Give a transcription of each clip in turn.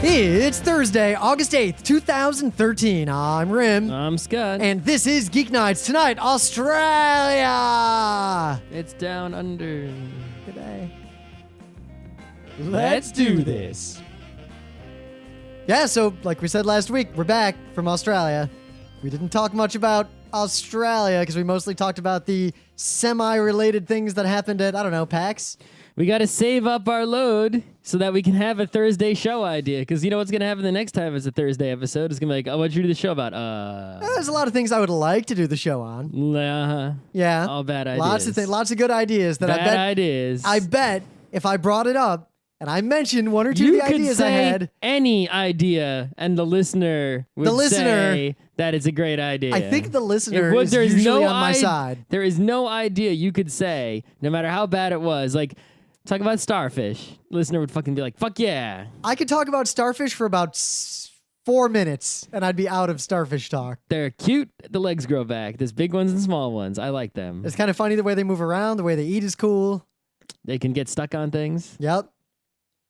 It's Thursday, August 8th, 2013. I'm Rim. I'm Scott. And this is Geeknights. Tonight, Australia. It's down under. Today. Let's do this. Yeah, so like we said last week, we're back from Australia. We didn't talk much about Australia because we mostly talked about the semi-related things that happened at, I don't know, PAX. We got to save up our load so that we can have a Thursday show idea. Because you know what's going to happen the next time it's a Thursday episode? It's going to be like, oh, what'd you do the show about? There's a lot of things I would like to do the show on. Yeah. All bad ideas. Lots of good ideas that I bet if I brought it up and I mentioned one or two of the ideas I had. Any idea, and the listener would say that it's a great idea. I think the listener is usually on my side. There is no idea you could say, no matter how bad it was. Like, talk about starfish. Listener would fucking be like, fuck yeah. I could talk about starfish for about 4 minutes, and I'd be out of starfish talk. They're cute. The legs grow back. There's big ones and small ones. I like them. It's kind of funny the way they move around. The way they eat is cool. They can get stuck on things. Yep.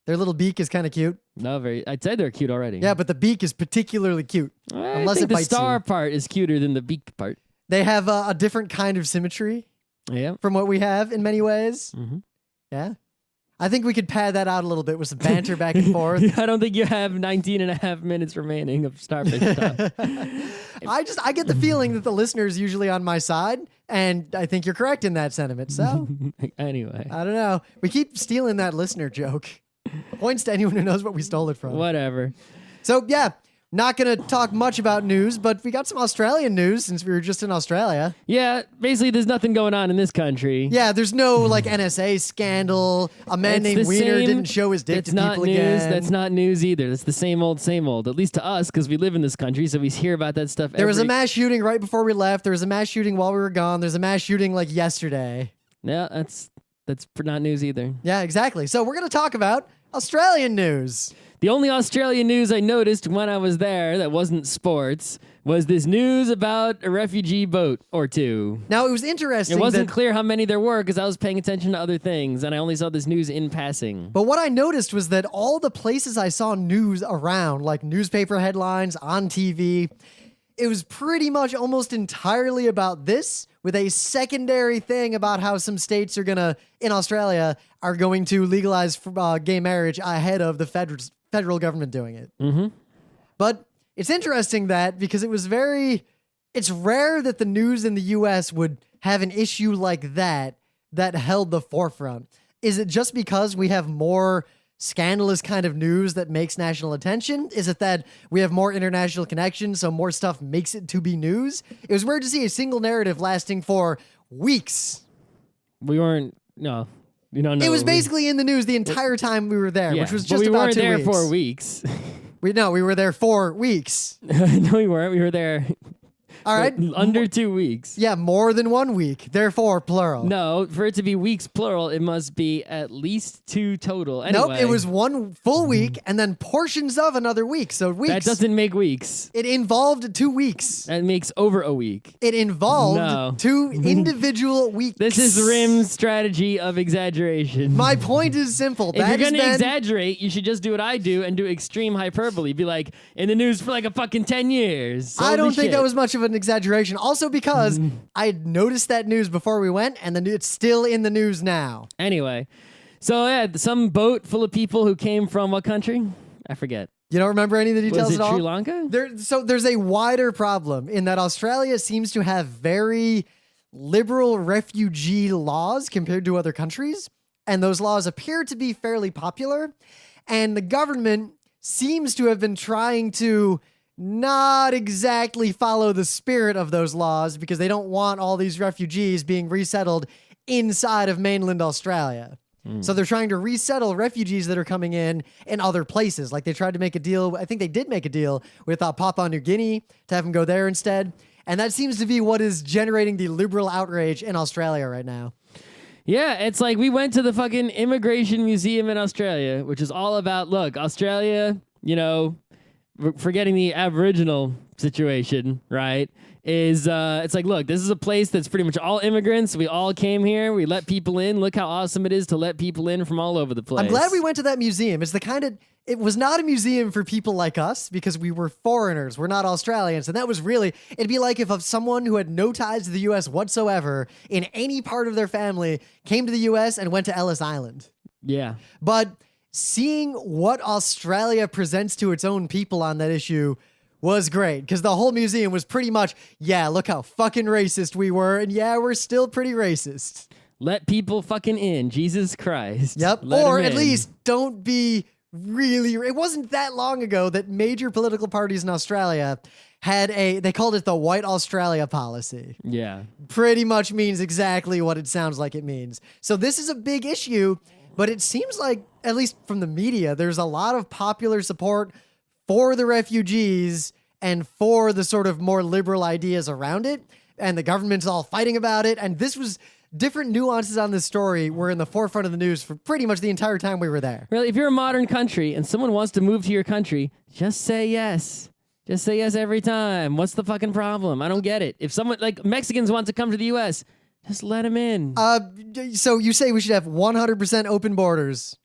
Their little beak is kind of cute. No, I'd say they're cute already. Yeah, but the beak is particularly cute. Unless the star part is cuter than the beak part. They have a different kind of symmetry. Yeah. From what we have in many ways. Mm-hmm. Yeah. I think we could pad that out a little bit with some banter back and forth. I don't think you have 19 and a half minutes remaining of starfish stuff. I get the feeling that the listener is usually on my side, and I think you're correct in that sentiment. So, anyway. I don't know. We keep stealing that listener joke. Points to anyone who knows what we stole it from. Whatever. So, yeah, not going to talk much about news, but we got some Australian news since we were just in Australia. Yeah, basically there's nothing going on in this country. Yeah, there's no, like, NSA scandal. A man named Wiener didn't show his dick to people again. That's not news either. That's the same old, at least to us, because we live in this country, so we hear about that stuff There was a mass shooting right before we left. There was a mass shooting while we were gone. There's a mass shooting, like, yesterday. Yeah, that's not news either. Yeah, exactly. So we're going to talk about Australian news. The only Australian news I noticed when I was there that wasn't sports was this news about a refugee boat or two. Now, it was interesting. It wasn't clear how many there were because I was paying attention to other things, and I only saw this news in passing. But what I noticed was that all the places I saw news around, like newspaper headlines, on TV, it was pretty much almost entirely about this, with a secondary thing about how some states in Australia, are going to legalize gay marriage ahead of the federal government doing it. Mm-hmm. But it's interesting because it's rare that the news in the U.S. would have an issue like that held the forefront. Is it just because we have more scandalous kind of news that makes national attention? Is it that we have more international connections, so more stuff makes it to be news? It was weird to see a single narrative lasting for weeks. We weren't, no. You don't know. It was basically in the news the entire time we were there, which was just about 2 weeks. We weren't there for weeks. We were there 4 weeks. No, we weren't. We were there. All right. Under 2 weeks. Yeah, more than 1 week. Therefore, plural. No, for it to be weeks plural, it must be at least 2 total. Anyway. Nope, it was 1 full week and then portions of another week. So weeks. That doesn't make weeks. It involved 2 weeks. That makes over a week. It involved 2 individual weeks. This is Rim's strategy of exaggeration. My point is simple. If you're going to exaggerate, you should just do what I do and do extreme hyperbole. Be like, in the news for like a fucking 10 years. I don't think that was much of an exaggeration. Also because I had noticed that news before we went, and then it's still in the news now. Anyway, so yeah, some boat full of people who came from what country? I forget. You don't remember any of the details at all? Sri Lanka? There's a wider problem in that Australia seems to have very liberal refugee laws compared to other countries, and those laws appear to be fairly popular, and the government seems to have been trying to not exactly follow the spirit of those laws because they don't want all these refugees being resettled inside of mainland Australia. So they're trying to resettle refugees that are coming in other places. Like they tried to make a deal. I think they did make a deal with Papua New Guinea to have them go there instead. And that seems to be what is generating the liberal outrage in Australia right now. Yeah, it's like we went to the fucking immigration museum in Australia, which is all about, look, Australia, forgetting the Aboriginal situation, right? is it's like, look, this is a place that's pretty much all immigrants. We all came here. We let people in. Look how awesome it is to let people in from all over the place. I'm glad we went to that museum. It's the kind of, it was not a museum for people like us because we were foreigners. We're not Australians. And that was really, it'd be like if someone who had no ties to the U.S. whatsoever in any part of their family came to the U.S. and went to Ellis Island. Yeah. But seeing what Australia presents to its own people on that issue was great, because the whole museum was pretty much, yeah, look how fucking racist we were, and yeah, we're still pretty racist. Let people fucking in. Jesus Christ. Yep. Let Or 'em at in. least don't be really... It wasn't that long ago that major political parties in Australia had they called it the White Australia policy. Yeah. Pretty much means exactly what it sounds like it means. So this is a big issue, but it seems like, at least from the media, there's a lot of popular support for the refugees and for the sort of more liberal ideas around it. And the government's all fighting about it. And this was different nuances on this story were in the forefront of the news for pretty much the entire time we were there. Really, if you're a modern country and someone wants to move to your country, just say yes. Just say yes every time. What's the fucking problem? I don't get it. If someone, like Mexicans want to come to the U.S., just let them in. So you say we should have 100% open borders.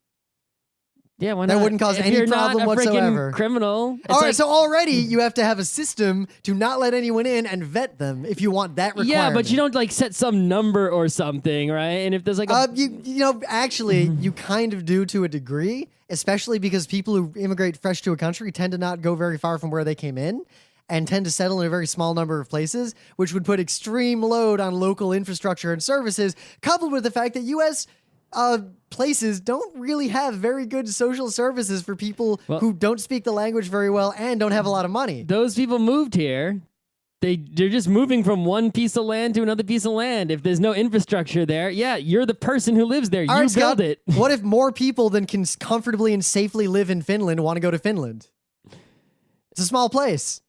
Yeah, why not? That wouldn't cause If any you're problem not a whatsoever. freaking criminal. All right, so already you have to have a system to not let anyone in and vet them if you want that requirement. Yeah, but you don't like set some number or something, right? And if there's like a you know, actually, you kind of do to a degree, especially because people who immigrate fresh to a country tend to not go very far from where they came in and tend to settle in a very small number of places, which would put extreme load on local infrastructure and services, coupled with the fact that U.S. Places don't really have very good social services for people who don't speak the language very well and don't have a lot of money. those people moved here. They're just moving from one piece of land to another piece of land. If there's no infrastructure there, yeah, you're the person who lives there. All You right, Scott, build it. What if more people than can comfortably and safely live in Finland want to go to Finland? It's a small place.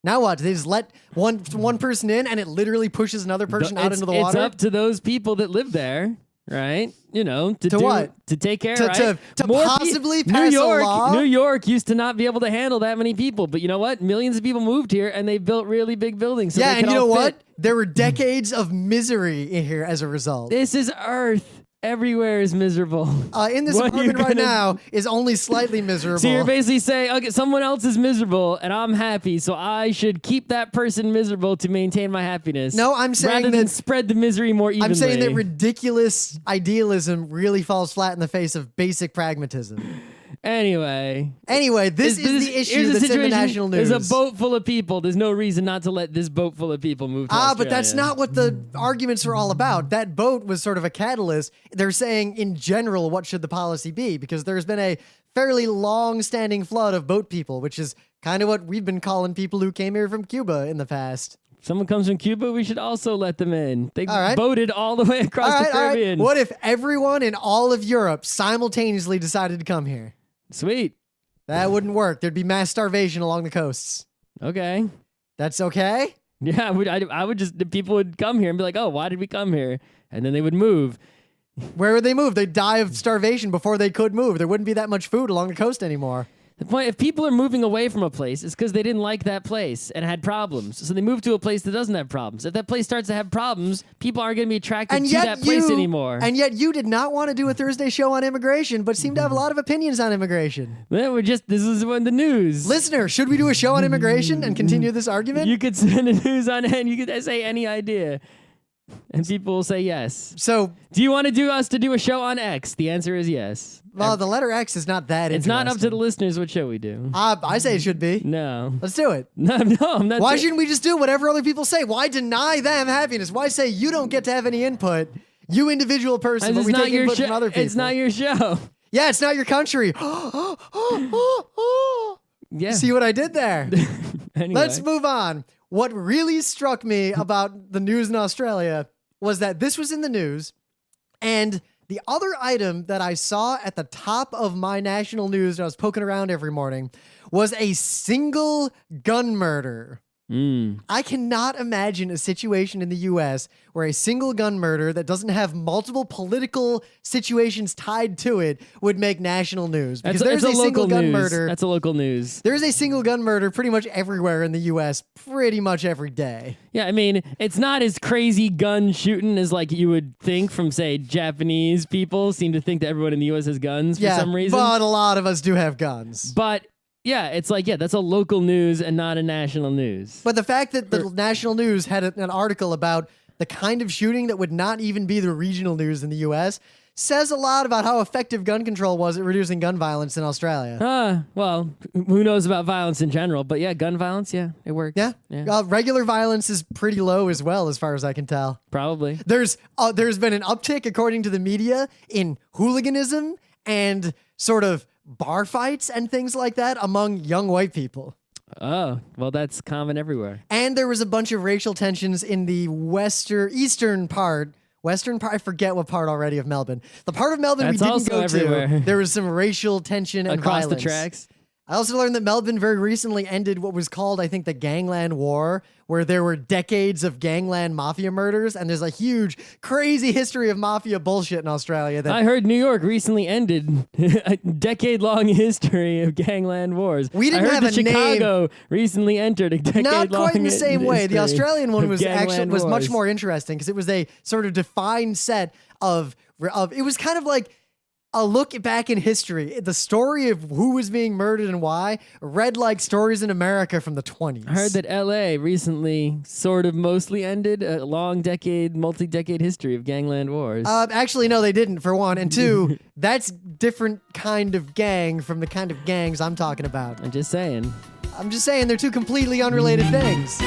Now what? They just let one person in and it literally pushes another person out into the water? It's up to those people that live there, right? You know, to do what? To take care, To- right? to More possibly pass a law? New York used to not be able to handle that many people, but you know what? Millions of people moved here and they built really big buildings. So Yeah, they and could you know all what? fit. There were decades of misery in here as a result. This is Earth. Everywhere is miserable. In this What are you apartment right gonna- now is only slightly miserable. So you're basically saying, okay, someone else is miserable and I'm happy, so I should keep that person miserable to maintain my happiness. No, I'm saying rather than that- spread the misery more evenly. I'm saying that ridiculous idealism really falls flat in the face of basic pragmatism. Anyway, This is the issue here's that's in the situation. national news. There's a boat full of people. There's no reason not to let this boat full of people move to Australia. But that's not what the arguments are all about. That boat was sort of a catalyst. They're saying, in general, what should the policy be? Because there's been a fairly long-standing flood of boat people, which is kind of what we've been calling people who came here from Cuba in the past. If someone comes from Cuba, we should also let them in. They All right. boated all the way across the Caribbean. What if everyone in all of Europe simultaneously decided to come here? Sweet. That wouldn't work. There'd be mass starvation along the coasts. Okay. That's okay? Yeah, I would just, the people would come here and be like, oh, why did we come here? And then they would move. Where would they move? They'd die of starvation before they could move. There wouldn't be that much food along the coast anymore. The point, if people are moving away from a place, it's because they didn't like that place and had problems. So they move to a place that doesn't have problems. If that place starts to have problems, people aren't going to be attracted to that place anymore. And yet you did not want to do a Thursday show on immigration, but seem to have a lot of opinions on immigration. Well, this is when the news. Listener, should we do a show on immigration and continue this argument? You could send a news on and you could say any idea. And people will say yes. So, Do you want us to do a show on X? The answer is yes. well, the letter X is not that It's not up to the listeners what show we do. I say it should be. No. Let's do it. No, I'm not. Why shouldn't we just do whatever other people say? Why deny them happiness? Why say you don't get to have any input? You individual person, but It's we not take your input show. from other people. It's not your show. Yeah, it's not your country. Yeah. See what I did there? Anyway. Let's move on. What really struck me about the news in Australia was that this was in the news, and the other item that I saw at the top of my national news that I was poking around every morning was a single gun murder I cannot imagine a situation in the US where a single gun murder that doesn't have multiple political situations tied to it would make national news. Because there's a single gun murder. That's a local news. There's a single gun murder pretty much everywhere in the US, pretty much every day. Yeah, I mean, it's not as crazy gun shooting as like you would think from, say, Japanese people seem to think that everyone in the US has guns for some reason. But a lot of us do have guns. But yeah, it's like, that's a local news and not a national news. But the fact that the national news had an article about the kind of shooting that would not even be the regional news in the US says a lot about how effective gun control was at reducing gun violence in Australia. Well, who knows about violence in general? But yeah, gun violence, it works. Yeah. Regular violence is pretty low as well, as far as I can tell. Probably. There's been an uptick, according to the media, in hooliganism and sort of bar fights and things like that among young white people. Oh, well, that's common everywhere. And there was a bunch of racial tensions in the eastern part, I forget what part already of Melbourne. The part of Melbourne we didn't go to, there was some racial tension and across violence. The tracks. I also learned that Melbourne very recently ended what was called, I think, the Gangland War, where there were decades of gangland mafia murders, and there's a huge, crazy history of mafia bullshit in Australia. I heard New York recently ended a decade-long history of gangland wars. We didn't have a name. Chicago recently entered a decade-long Not quite in the same way. The Australian one was wars. much more interesting because it was a sort of defined set of it was kind of like a look back in history. The story of who was being murdered and why read like stories in America from the 20s. I heard that LA recently sort of mostly ended a long multi-decade history of gangland wars. Actually, no, they didn't, for one. And two, that's different kind of gang from the kind of gangs I'm talking about. I'm just saying they're two completely unrelated things.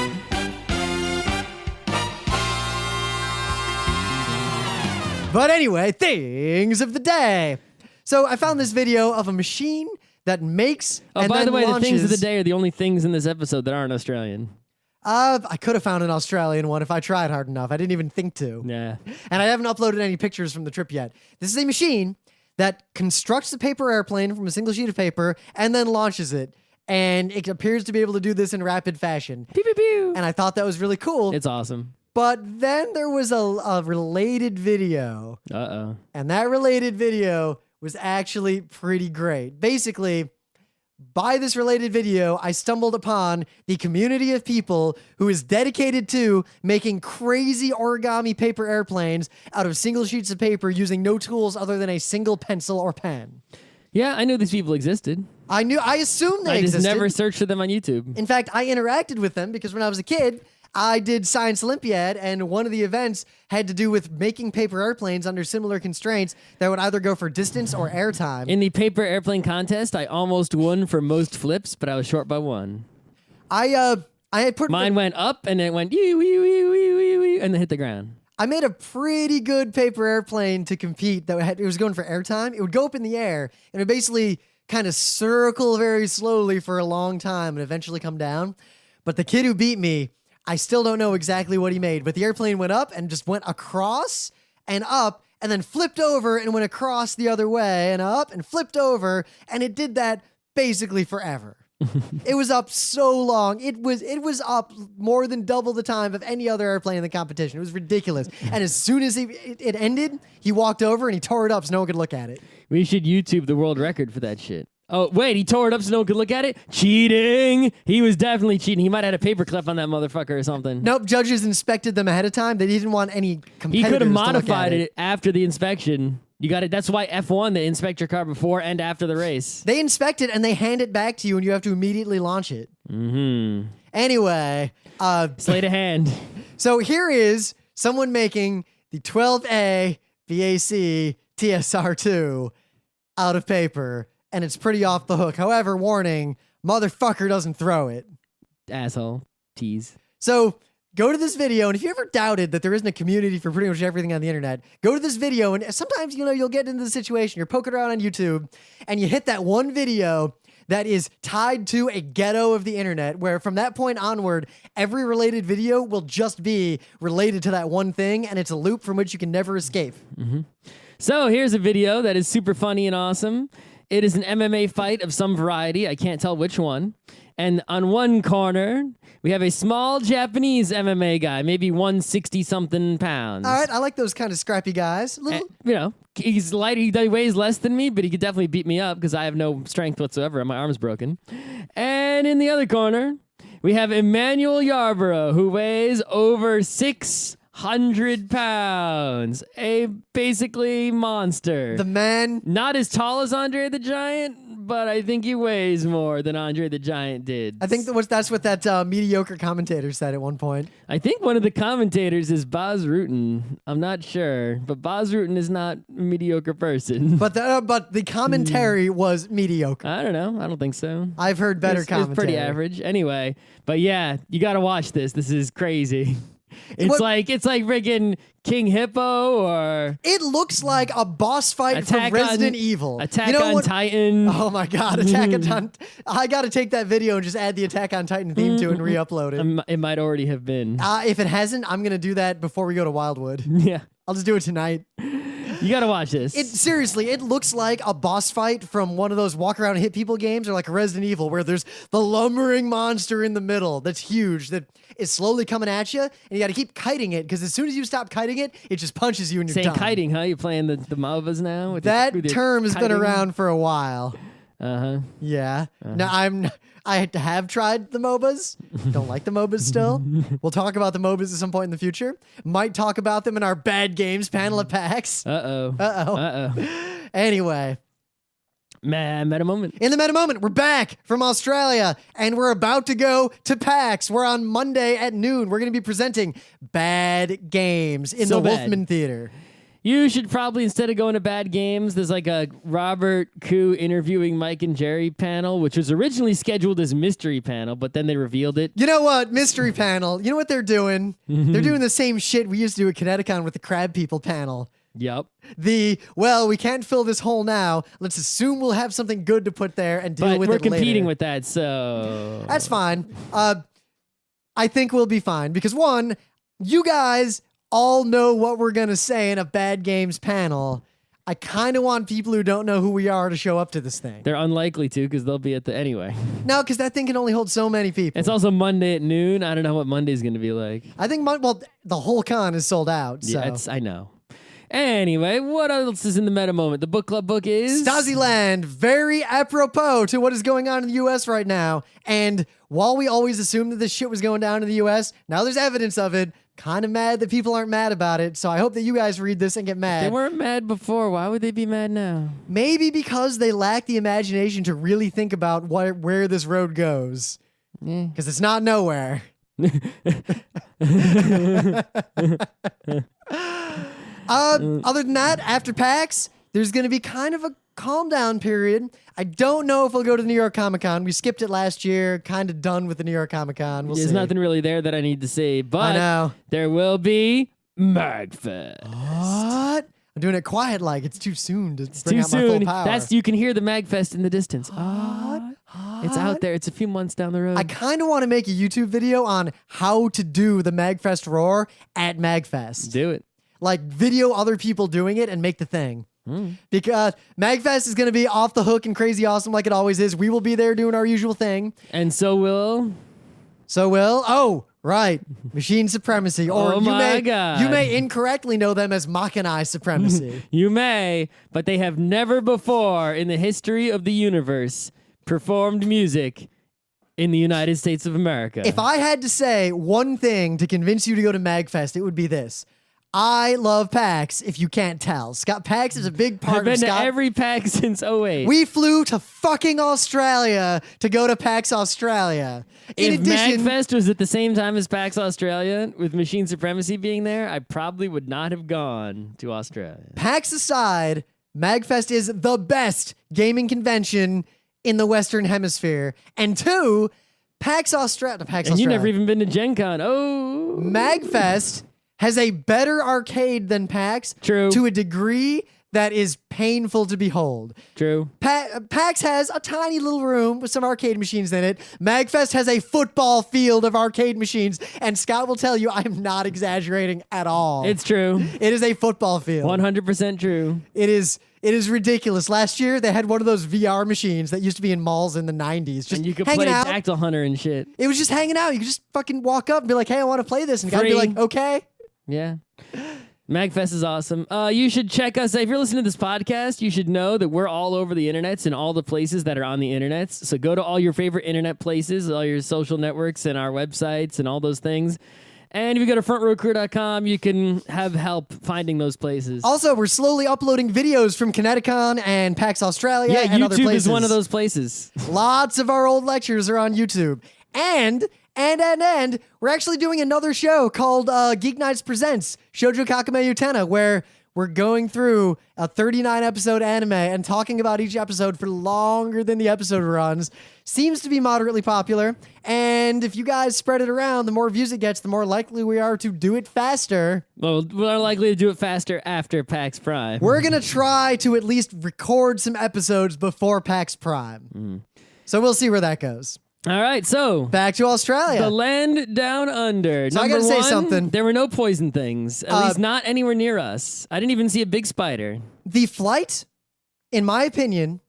But anyway, things of the day. So I found this video of a machine that makes and by then the way, launches... the things of the day are the only things in this episode that aren't Australian. I could have found an Australian one if I tried hard enough. I didn't even think to. Yeah. And I haven't uploaded any pictures from the trip yet. This is a machine that constructs a paper airplane from a single sheet of paper and then launches it. And it appears to be able to do this in rapid fashion. Pew, pew, pew. And I thought that was really cool. It's awesome. But then there was a related video. Uh-oh. And that related video was actually pretty great. Basically, by this related video, I stumbled upon the community of people who is dedicated to making crazy origami paper airplanes out of single sheets of paper using no tools other than a single pencil or pen. Yeah, I knew these people existed. I assumed they existed. I just never searched for them on YouTube. In fact, I interacted with them because when I was a kid, I did Science Olympiad, and one of the events had to do with making paper airplanes under similar constraints that would either go for distance or airtime. In the paper airplane contest, I almost won for most flips, but I was short by one. I had put... Mine went up, and it went and then hit the ground. I made a pretty good paper airplane to compete it was going for airtime. It would go up in the air, and it would basically kind of circle very slowly for a long time and eventually come down. But the kid who beat me... I still don't know exactly what he made, but the airplane went up and just went across and up and then flipped over and went across the other way and up and flipped over, and it did that basically forever. It was up so long. It was up more than double the time of any other airplane in the competition. It was ridiculous. And as soon as it ended, he walked over and he tore it up so no one could look at it. We should YouTube the world record for that shit. Oh, wait, he tore it up so no one could look at it? Cheating! He was definitely cheating. He might have had a paperclip on that motherfucker or something. Nope, judges inspected them ahead of time. They didn't want any competitors. He could have modified it after the inspection. You got it. That's why F1, they inspect your car before and after the race. They inspect it and they hand it back to you and you have to immediately launch it. Mm-hmm. Anyway. Sleight of hand. So here is someone making the 12A BAC TSR2 out of paper. And it's pretty off the hook. However, warning, motherfucker doesn't throw it. Asshole. Tease. So go to this video, and if you ever doubted that there isn't a community for pretty much everything on the internet, go to this video, and sometimes, you'll get into the situation, you're poking around on YouTube, and you hit that one video that is tied to a ghetto of the internet, where from that point onward, every related video will just be related to that one thing, and it's a loop from which you can never escape. Mm-hmm. So here's a video that is super funny and awesome. It is an MMA fight of some variety. I can't tell which one. And on one corner, we have a small Japanese MMA guy, maybe 160-something pounds. All right, I like those kind of scrappy guys. He's light. He weighs less than me, but he could definitely beat me up because I have no strength whatsoever and my arm's broken. And in the other corner, we have Emmanuel Yarborough, who weighs over 600 pounds. A basically monster. The man. Not as tall as Andre the Giant, but I think he weighs more than Andre the Giant did. I think that's what that mediocre commentator said at one point. I think one of the commentators is Baz Rutten. I'm not sure, but Baz Rutten is not a mediocre person. But the commentary was mediocre. I don't know. I don't think so. I've heard better commentary. It's pretty average. Anyway, but yeah, you got to watch this. This is crazy. It's like freaking King Hippo or it looks like a boss fight from Resident Evil. Attack on Titan. Oh my god, Attack on Titan. I got to take that video and just add the Attack on Titan theme to it and re-upload it. It might already have been. If it hasn't, I'm going to do that before we go to Wildwood. Yeah. I'll just do it tonight. You gotta watch this. Seriously, it looks like a boss fight from one of those walk around and hit people games or like a Resident Evil where there's the lumbering monster in the middle that's huge that is slowly coming at you and you got to keep kiting it because as soon as you stop kiting it, it just punches you and you're Saying done. kiting, huh? You playing the MOBAs now? With that the term has been kiting? around for a while. Uh-huh. Yeah. Now I have tried the MOBAs. Don't like the MOBAs still. We'll talk about the MOBAs at some point in the future. Might talk about them in our bad games panel at PAX. Uh-oh. Anyway. Meta moment. In the meta moment, we're back from Australia and we're about to go to PAX. We're on Monday at noon. We're going to be presenting bad games in the Wolfman Theater. You should probably, instead of going to bad games, there's like a Robert Koo interviewing Mike and Jerry panel, which was originally scheduled as mystery panel, but then they revealed it. You know what? Mystery panel. You know what they're doing? They're doing the same shit we used to do at Kineticon with the Crab People panel. Yep. We can't fill this hole now. Let's assume we'll have something good to put there and deal with it later. But we're competing with that, so... That's fine. I think we'll be fine because, one, you guys all know what we're going to say in a bad games panel. I kind of want people who don't know who we are to show up to this thing. They're unlikely to because they'll be at the... Anyway. No, because that thing can only hold so many people. It's also Monday at noon. I don't know what Monday's going to be like. I think, the whole con is sold out. So. Yeah, I know. Anyway, what else is in the meta moment? The book club book is... Stasiland, very apropos to what is going on in the U.S. right now. And while we always assumed that this shit was going down in the U.S., now there's evidence of it. Kind of mad that people aren't mad about it, so I hope that you guys read this and get mad. They weren't mad before. Why would they be mad now? Maybe because they lack the imagination to really think about where this road goes. Because it's not nowhere. Other than that, after PAX, there's going to be kind of a calm down period. I don't know if we'll go to the New York Comic Con. We skipped it last year. Kind of done with the New York Comic Con. There's nothing really there that I need to see, but I know. There will be MagFest. What? I'm doing it quiet like it's too soon to bring out my full power. You can hear the MagFest in the distance. It's out there. It's a few months down the road. I kind of want to make a YouTube video on how to do the MagFest roar at MagFest. Do it. Like video other people doing it and make the thing. Because MagFest is going to be off the hook and crazy awesome like it always is. We will be there doing our usual thing. And so will... Oh, right. Machine Supremacy. Or oh my God. You may incorrectly know them as Machina Supremacy. You may, but they have never before in the history of the universe performed music in the United States of America. If I had to say one thing to convince you to go to MagFest, it would be this. I love PAX, if you can't tell. Scott, PAX is a big part I've been of Scott. to every PAX since 2008. We flew to fucking Australia to go to PAX Australia. In addition, MagFest was at the same time as PAX Australia, with Machine Supremacy being there, I probably would not have gone to Australia. PAX aside, MagFest is the best gaming convention in the Western Hemisphere. And two, PAX Australia. And you never even been to Gen Con. Oh. MagFest has a better arcade than PAX. True. To a degree that is painful to behold. True. PAX has a tiny little room with some arcade machines in it. MagFest has a football field of arcade machines, and Scott will tell you I am not exaggerating at all. It's true. It is a football field. 100% true. It is ridiculous. Last year, they had one of those VR machines that used to be in malls in the 90s. Just And you could hanging play out. Dactyl Hunter and shit. It was just hanging out. You could just fucking walk up and be like, hey, I want to play this. And the guy would be Free. like, okay. Yeah. MagFest is awesome. You should check us. If you're listening to this podcast, you should know that we're all over the internets and all the places that are on the internets. So go to all your favorite internet places, all your social networks and our websites and all those things. And if you go to frontrowcrew.com, you can have help finding those places. Also, we're slowly uploading videos from Kineticon and PAX Australia Yeah, and other YouTube places. is one of those places. Lots of our old lectures are on YouTube. And we're actually doing another show called Geeknights Presents Shoujo Kakame Utena, where we're going through a 39-episode anime and talking about each episode for longer than the episode runs. Seems to be moderately popular. And if you guys spread it around, the more views it gets, the more likely we are to do it faster. Well, we're likely to do it faster after PAX Prime. We're going to try to at least record some episodes before PAX Prime. So we'll see where that goes. All right, so Back to Australia. the land down under. So I Number gotta say one, something. There were no poison things, at least not anywhere near us. I didn't even see a big spider. The flight, in my opinion,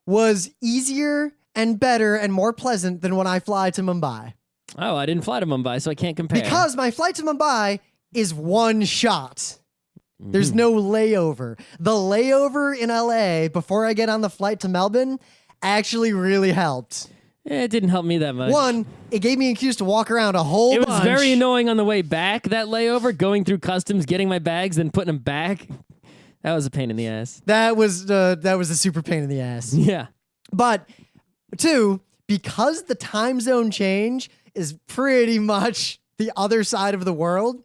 was easier and better and more pleasant than when I fly to Mumbai. Oh, I didn't fly to Mumbai, so I can't compare. Because my flight to Mumbai is one shot. There's no layover. The layover in LA before I get on the flight to Melbourne actually really helped. It didn't help me that much. One, it gave me an excuse to walk around a whole It was bunch. very annoying on the way back, that layover, going through customs, getting my bags, then putting them back. That was a pain in the ass. That was a super pain in the ass. Yeah. But two, because the time zone change is pretty much the other side of the world,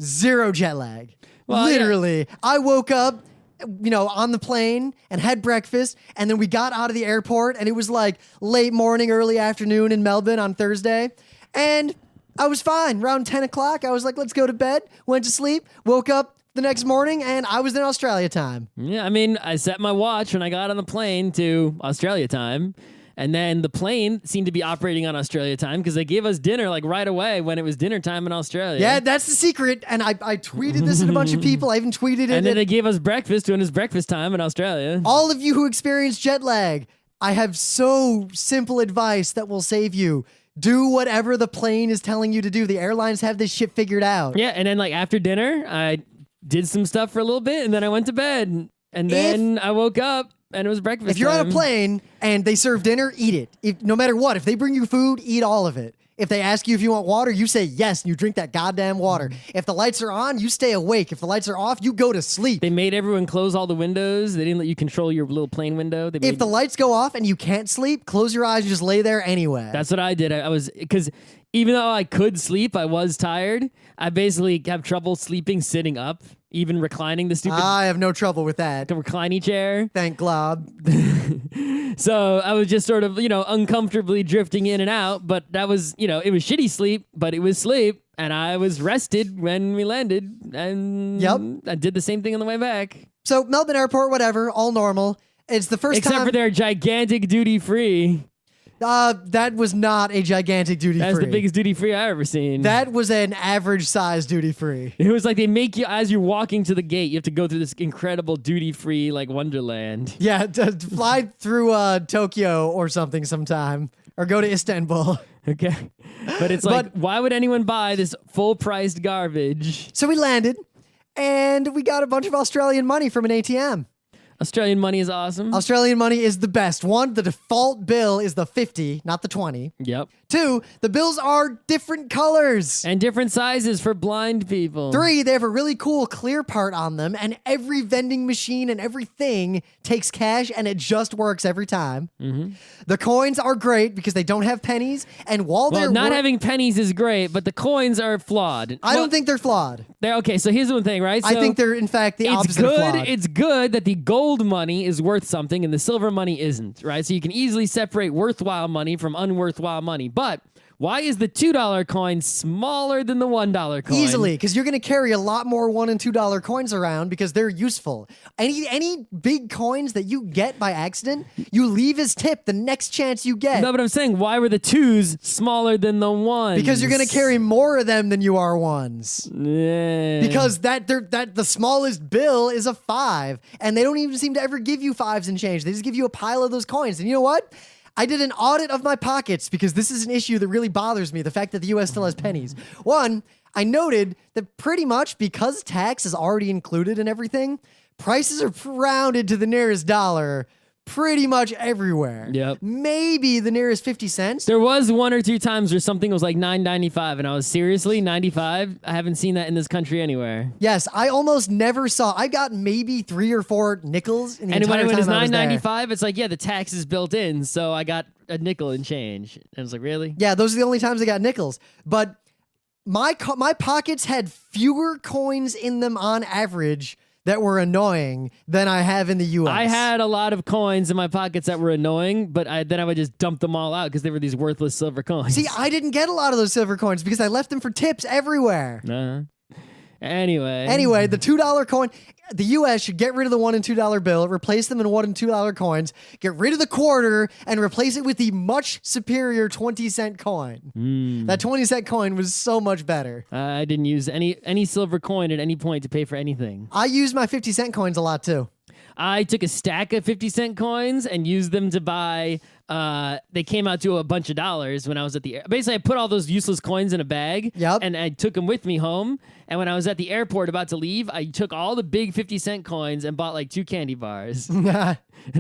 zero jet lag. Well, Literally, I woke up, on the plane and had breakfast, and then we got out of the airport, and it was like late morning, early afternoon in Melbourne on Thursday, and I was fine. Around 10 o'clock, I was like, let's go to bed, went to sleep, woke up the next morning, and I was in Australia time. Yeah, I mean, I set my watch when I got on the plane to Australia time, and then the plane seemed to be operating on Australia time because they gave us dinner like right away when it was dinner time in Australia. Yeah, that's the secret, and I tweeted this at a bunch of people. I even tweeted it. And then at they gave us breakfast when it was breakfast time in Australia. all of you who experience jet lag. I have so simple advice that will save you. Do whatever the plane is telling you to do. The airlines have this shit figured out. Yeah, and then like after dinner, I did some stuff for a little bit, and then I went to bed, and then I woke up. And it was breakfast If you're on time. a plane and they serve dinner, eat it. No matter what, if they bring you food, eat all of it. If they ask you if you want water, you say yes, and you drink that goddamn water. If the lights are on, you stay awake. If the lights are off, you go to sleep. They made everyone close all the windows. They didn't let you control your little plane window. If the lights go off and you can't sleep, close your eyes and just lay there anyway. That's what I did. I was, because even though I could sleep, I was tired. I basically have trouble sleeping sitting up, even reclining the stupid I have no trouble with that. the reclining chair. Thank Glob. So I was just sort of, uncomfortably drifting in and out. But that was, it was shitty sleep, but it was sleep. And I was rested when we landed. And Yep. I did the same thing on the way back. So Melbourne Airport, whatever, all normal. It's the first Except time. for their gigantic duty free. That was not a gigantic duty That's free. the biggest duty free I've ever seen. That was an average size duty free. It was like they make you, as you're walking to the gate, you have to go through this incredible duty free like wonderland. Yeah, to fly through Tokyo or something sometime, or go to Istanbul. Okay. But it's like, why would anyone buy this full priced garbage? So we landed, and we got a bunch of Australian money from an ATM. Australian money is awesome. Australian money is the best. One, the default bill is the 50, not the 20. Yep. Two, the bills are different colors. And different sizes for blind people. Three, they have a really cool clear part on them, and every vending machine and everything takes cash, and it just works every time. Mm-hmm. The coins are great because they don't have pennies, and while Well, they're not having pennies is great, but the coins are flawed. I don't think they're flawed. They're okay. So here's the one thing, right? I So think they're, in fact, the it's opposite of good. flawed. It's good that the gold money is worth something and the silver money isn't, right? So you can easily separate worthwhile money from unworthwhile money. But Why is the $2 coin smaller than the $1 coin? Easily, because you're going to carry a lot more $1 and $2 coins around because they're useful. Any big coins that you get by accident, you leave as tip the next chance you get. No, but I'm saying, why were the 2s smaller than the 1s? Because you're going to carry more of them than you are 1s. Yeah. Because that the smallest bill is a 5, and they don't even seem to ever give you 5s and change. They just give you a pile of those coins. And you know what? I did an audit of my pockets because this is an issue that really bothers me, the fact that the US still has pennies. One, I noted that pretty much because tax is already included in everything, prices are rounded to the nearest dollar pretty much everywhere. Yep. Maybe the nearest 50 cents. There was 1 or 2 times where something was like $9.95, and I was seriously 95. I haven't seen that in this country anywhere. Yes, I almost never saw. I got maybe 3 or 4 nickels in the And entire when time it's I was there. $9.95, it's like, yeah, the tax is built in, so I got a nickel and change. And I was like, really? Yeah, those are the only times I got nickels. But my pockets had fewer coins in them on average that were annoying than I have in the US. I had a lot of coins in my pockets that were annoying, but then I would just dump them all out because they were these worthless silver coins. See, I didn't get a lot of those silver coins because I left them for tips everywhere. Anyway, the $2 coin, the US should get rid of the $1 and $2 bill, replace them in $1 and $2 coins, get rid of the quarter, and replace it with the much superior 20-cent coin. That 20-cent coin was so much better. I didn't use any silver coin at any point to pay for anything. I use my 50-cent coins a lot too. I took a stack of 50-cent coins and used them to buy. They came out to a bunch of dollars when I was at the. Basically, I put all those useless coins in a bag. Yep. And I took them with me home. And when I was at the airport about to leave, I took all the big 50-cent coins and bought like 2 candy bars. And I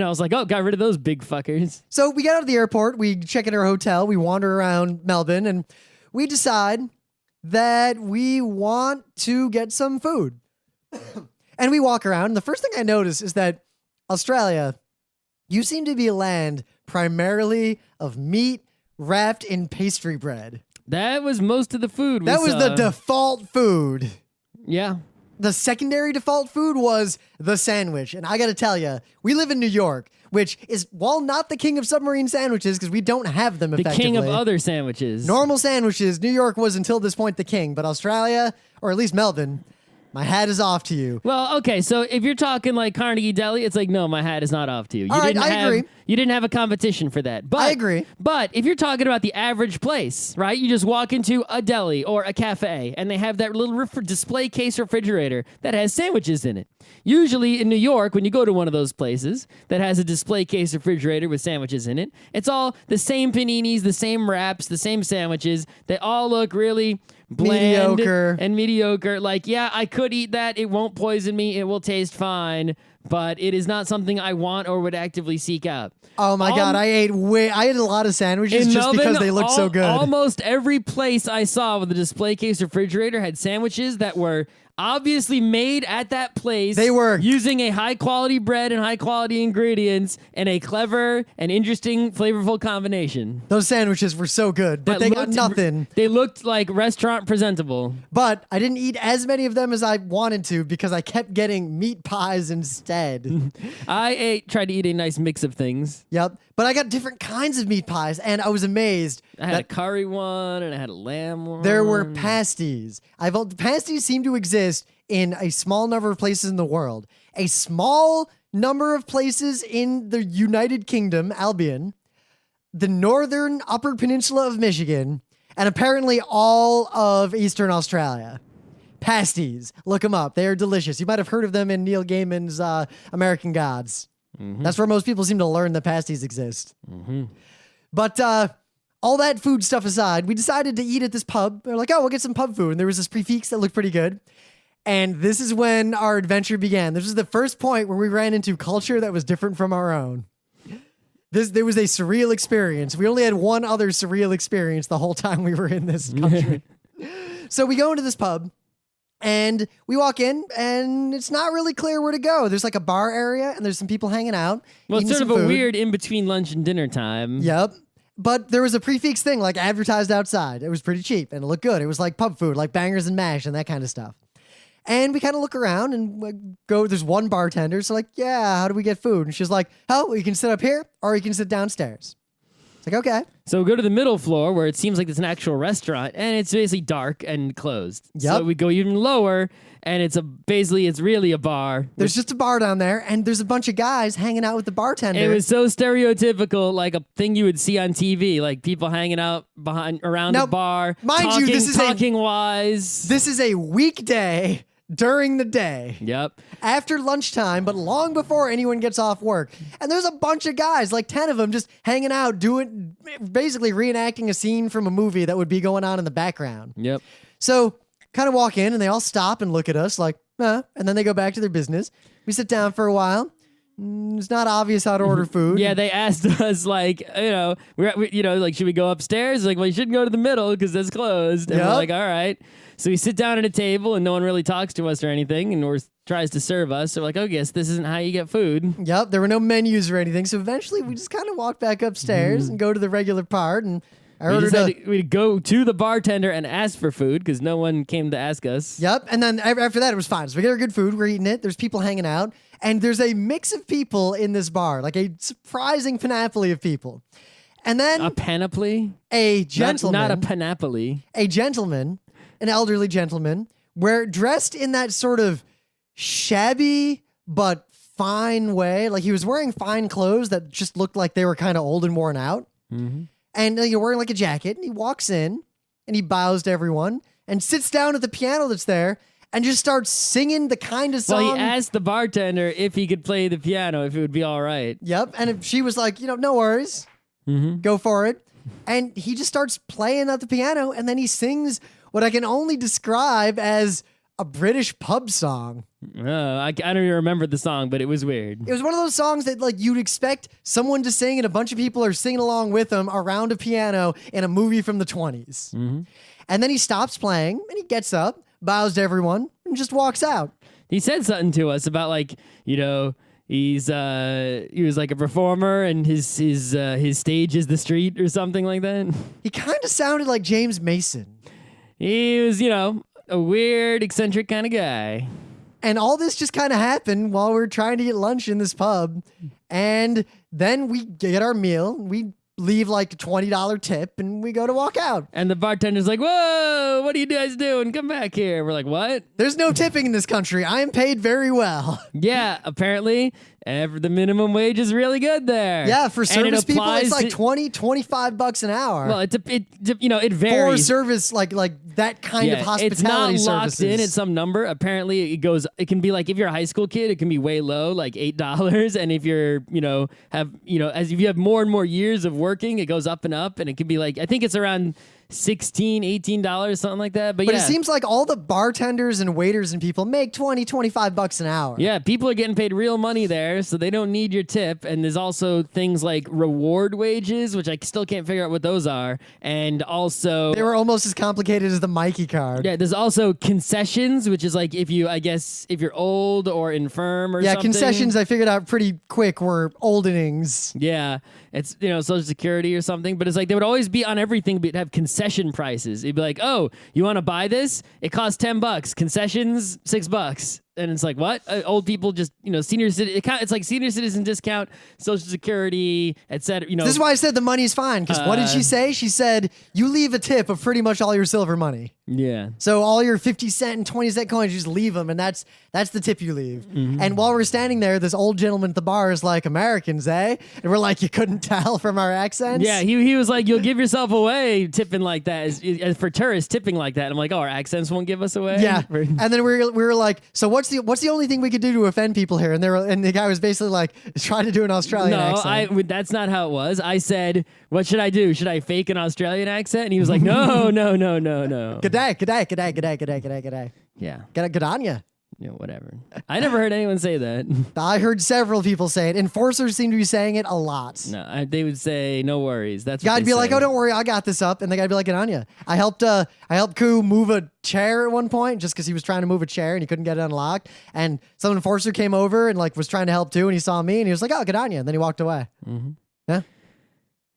was like, oh, got rid of those big fuckers. So we get out of the airport, we check in our hotel, we wander around Melbourne, and we decide that we want to get some food. And we walk around, and the first thing I notice is that Australia, you seem to be a land primarily of meat wrapped in pastry bread. That was most of the food. That was the default food. Yeah. The secondary default food was the sandwich. And I got to tell you, we live in New York, which is, while not the king of submarine sandwiches, because we don't have them effectively. The king of other sandwiches. Normal sandwiches, New York was until this point the king, but Australia, or at least Melbourne, my hat is off to you. Well, okay, so if you're talking like Carnegie Deli, it's like, no, my hat is not off to you. All right, I agree. You didn't have a competition for that. But, I agree. But if you're talking about the average place, right? You just walk into a deli or a cafe, and they have that little display case refrigerator that has sandwiches in it. Usually in New York, when you go to one of those places that has a display case refrigerator with sandwiches in it, it's all the same paninis, the same wraps, the same sandwiches. They all look really bland and mediocre. Like, yeah, I could eat that. It won't poison me. It will taste fine. But it is not something I want or would actively seek out. Oh my God, I ate a lot of sandwiches just Melbourne, because they looked so good. Almost every place I saw with a display case refrigerator had sandwiches that were obviously made at that place. They were using a high quality bread and high quality ingredients and a clever and interesting, flavorful combination. Those sandwiches were so good, but they got nothing. They looked like restaurant presentable. But I didn't eat as many of them as I wanted to because I kept getting meat pies instead. I tried to eat a nice mix of things. Yep. But I got different kinds of meat pies, and I was amazed. I had a curry one, and I had a lamb one. There were pasties. Pasties seem to exist in a small number of places in the world. A small number of places in the United Kingdom, Albion, the northern upper peninsula of Michigan, and apparently all of Eastern Australia. Pasties. Look them up. They are delicious. You might have heard of them in Neil Gaiman's American Gods. Mm-hmm. That's where most people seem to learn that pasties exist. Mm-hmm. But all that food stuff aside, we decided to eat at this pub. They're like, oh, we'll get some pub food. And there was this prefix that looked pretty good. And this is when our adventure began. This was the first point where we ran into culture that was different from our own. There was a surreal experience. We only had one other surreal experience the whole time we were in this country. So we go into this pub. And we walk in, and it's not really clear where to go. There's like a bar area, and there's some people hanging out. Well, it's sort of food. a weird in-between lunch and dinner time. Yep. But there was a prefix thing, like advertised outside. It was pretty cheap, and it looked good. It was like pub food, like bangers and mash and that kind of stuff. And we kind of look around and go, there's one bartender. So like, yeah, how do we get food? And she's like, oh, well, you can sit up here, or you can sit downstairs. It's like, okay. So we go to the middle floor where it seems like it's an actual restaurant, and it's basically dark and closed. Yep. So we go even lower, and it's really a bar. There's just a bar down there, and there's a bunch of guys hanging out with the bartender. It was so stereotypical, like a thing you would see on TV, like people hanging out around a bar, mind you, talking wise. This is a weekday during the day. Yep. After lunchtime, but long before anyone gets off work. And there's a bunch of guys, like 10 of them, just hanging out, basically reenacting a scene from a movie that would be going on in the background. Yep. So kind of walk in and they all stop and look at us like, and then they go back to their business. We sit down for a while. It's not obvious how to order food. Yeah, they asked us, like, like, should we go upstairs? Like, well, you shouldn't go to the middle because that's closed. And we're like, all right. So we sit down at a table and no one really talks to us or anything and tries to serve us. So we're like, oh, guess this isn't how you get food. Yep, there were no menus or anything. So eventually we just kind of walk back upstairs and go to the regular part. And we'd go to the bartender and ask for food because no one came to ask us. Yep, and then after that it was fine. So we get our good food, we're eating it, there's people hanging out, and there's a mix of people in this bar, like a surprising panoply of people. And then a panoply? A gentleman. Not a panoply. A gentleman, an elderly gentleman, dressed in that sort of shabby but fine way. Like he was wearing fine clothes that just looked like they were kind of old and worn out. Mm-hmm. And you're wearing like a jacket, and he walks in, and he bows to everyone, and sits down at the piano that's there, and just starts singing the kind of song. Well, he asked the bartender if he could play the piano, if it would be all right. Yep, and if she was like, no worries, go for it. And he just starts playing at the piano, and then he sings what I can only describe as a British pub song. I don't even remember the song, but it was weird. It was one of those songs that like you'd expect someone to sing and a bunch of people are singing along with him around a piano in a movie from the 20s. Mm-hmm. And then he stops playing and he gets up, bows to everyone, and just walks out. He said something to us about like, he was like a performer and his stage is the street or something like that. He kind of sounded like James Mason. He was, a weird, eccentric kind of guy. And all this just kind of happened while we were trying to get lunch in this pub. And then we get our meal. We leave like a $20 tip and we go to walk out. And the bartender's like, whoa, what are you guys doing? Come back here. We're like, what? There's no tipping in this country. I am paid very well. Yeah, apparently the minimum wage is really good there. Yeah, for service people, it's like $25 an hour. Well, it varies. For service, like that kind of hospitality it's not services. locked in at some number. Apparently, it can be like if you're a high school kid, it can be way low, like $8. And if you're, if you have more and more years of working, it goes up and up. And it can be like, I think it's around $16, $18, something like that. But it seems like all the bartenders and waiters and people make $25 an hour. Yeah, people are getting paid real money there, so they don't need your tip. And there's also things like reward wages, which I still can't figure out what those are. And also, they were almost as complicated as the Myki card. Yeah, there's also concessions, which is like if you're old or infirm or something. Yeah, concessions I figured out pretty quick were old innings. Yeah, it's Social Security or something, but it's like they would always be on everything, but have concession prices. It'd be like, oh, you want to buy this? It costs $10. Concessions $6. And it's like, what? Old people just, senior citizen. It's like senior citizen discount, Social Security, etc. This is why I said the money's fine. Because what did she say? She said you leave a tip of pretty much all your silver money. Yeah. So all your 50-cent and 20-cent coins, you just leave them, and that's the tip you leave. Mm-hmm. And while we're standing there, this old gentleman at the bar is like, Americans, eh? And we're like, you couldn't tell from our accents? Yeah, he was like, you'll give yourself away tipping like that. As for tourists, tipping like that. I'm like, oh, our accents won't give us away? Yeah. And then we were like, so what's the only thing we could do to offend people here? And the guy was basically like, try to do an Australian accent. No, that's not how it was. I said, what should I do? Should I fake an Australian accent? And he was like, no. G'day. Yeah. Good on ya. Yeah, whatever. I never heard anyone say that. I heard several people say it. Enforcers seem to be saying it a lot. No, they would say, no worries. That's what guy'd they be say. like, oh, don't worry, I got this up. And the guy'd be like, good on ya. I helped Koo move a chair at one point just because he was trying to move a chair and he couldn't get it unlocked. And some enforcer came over and like was trying to help too. And he saw me and he was like, oh, good on ya. And then he walked away. Mm-hmm. Yeah.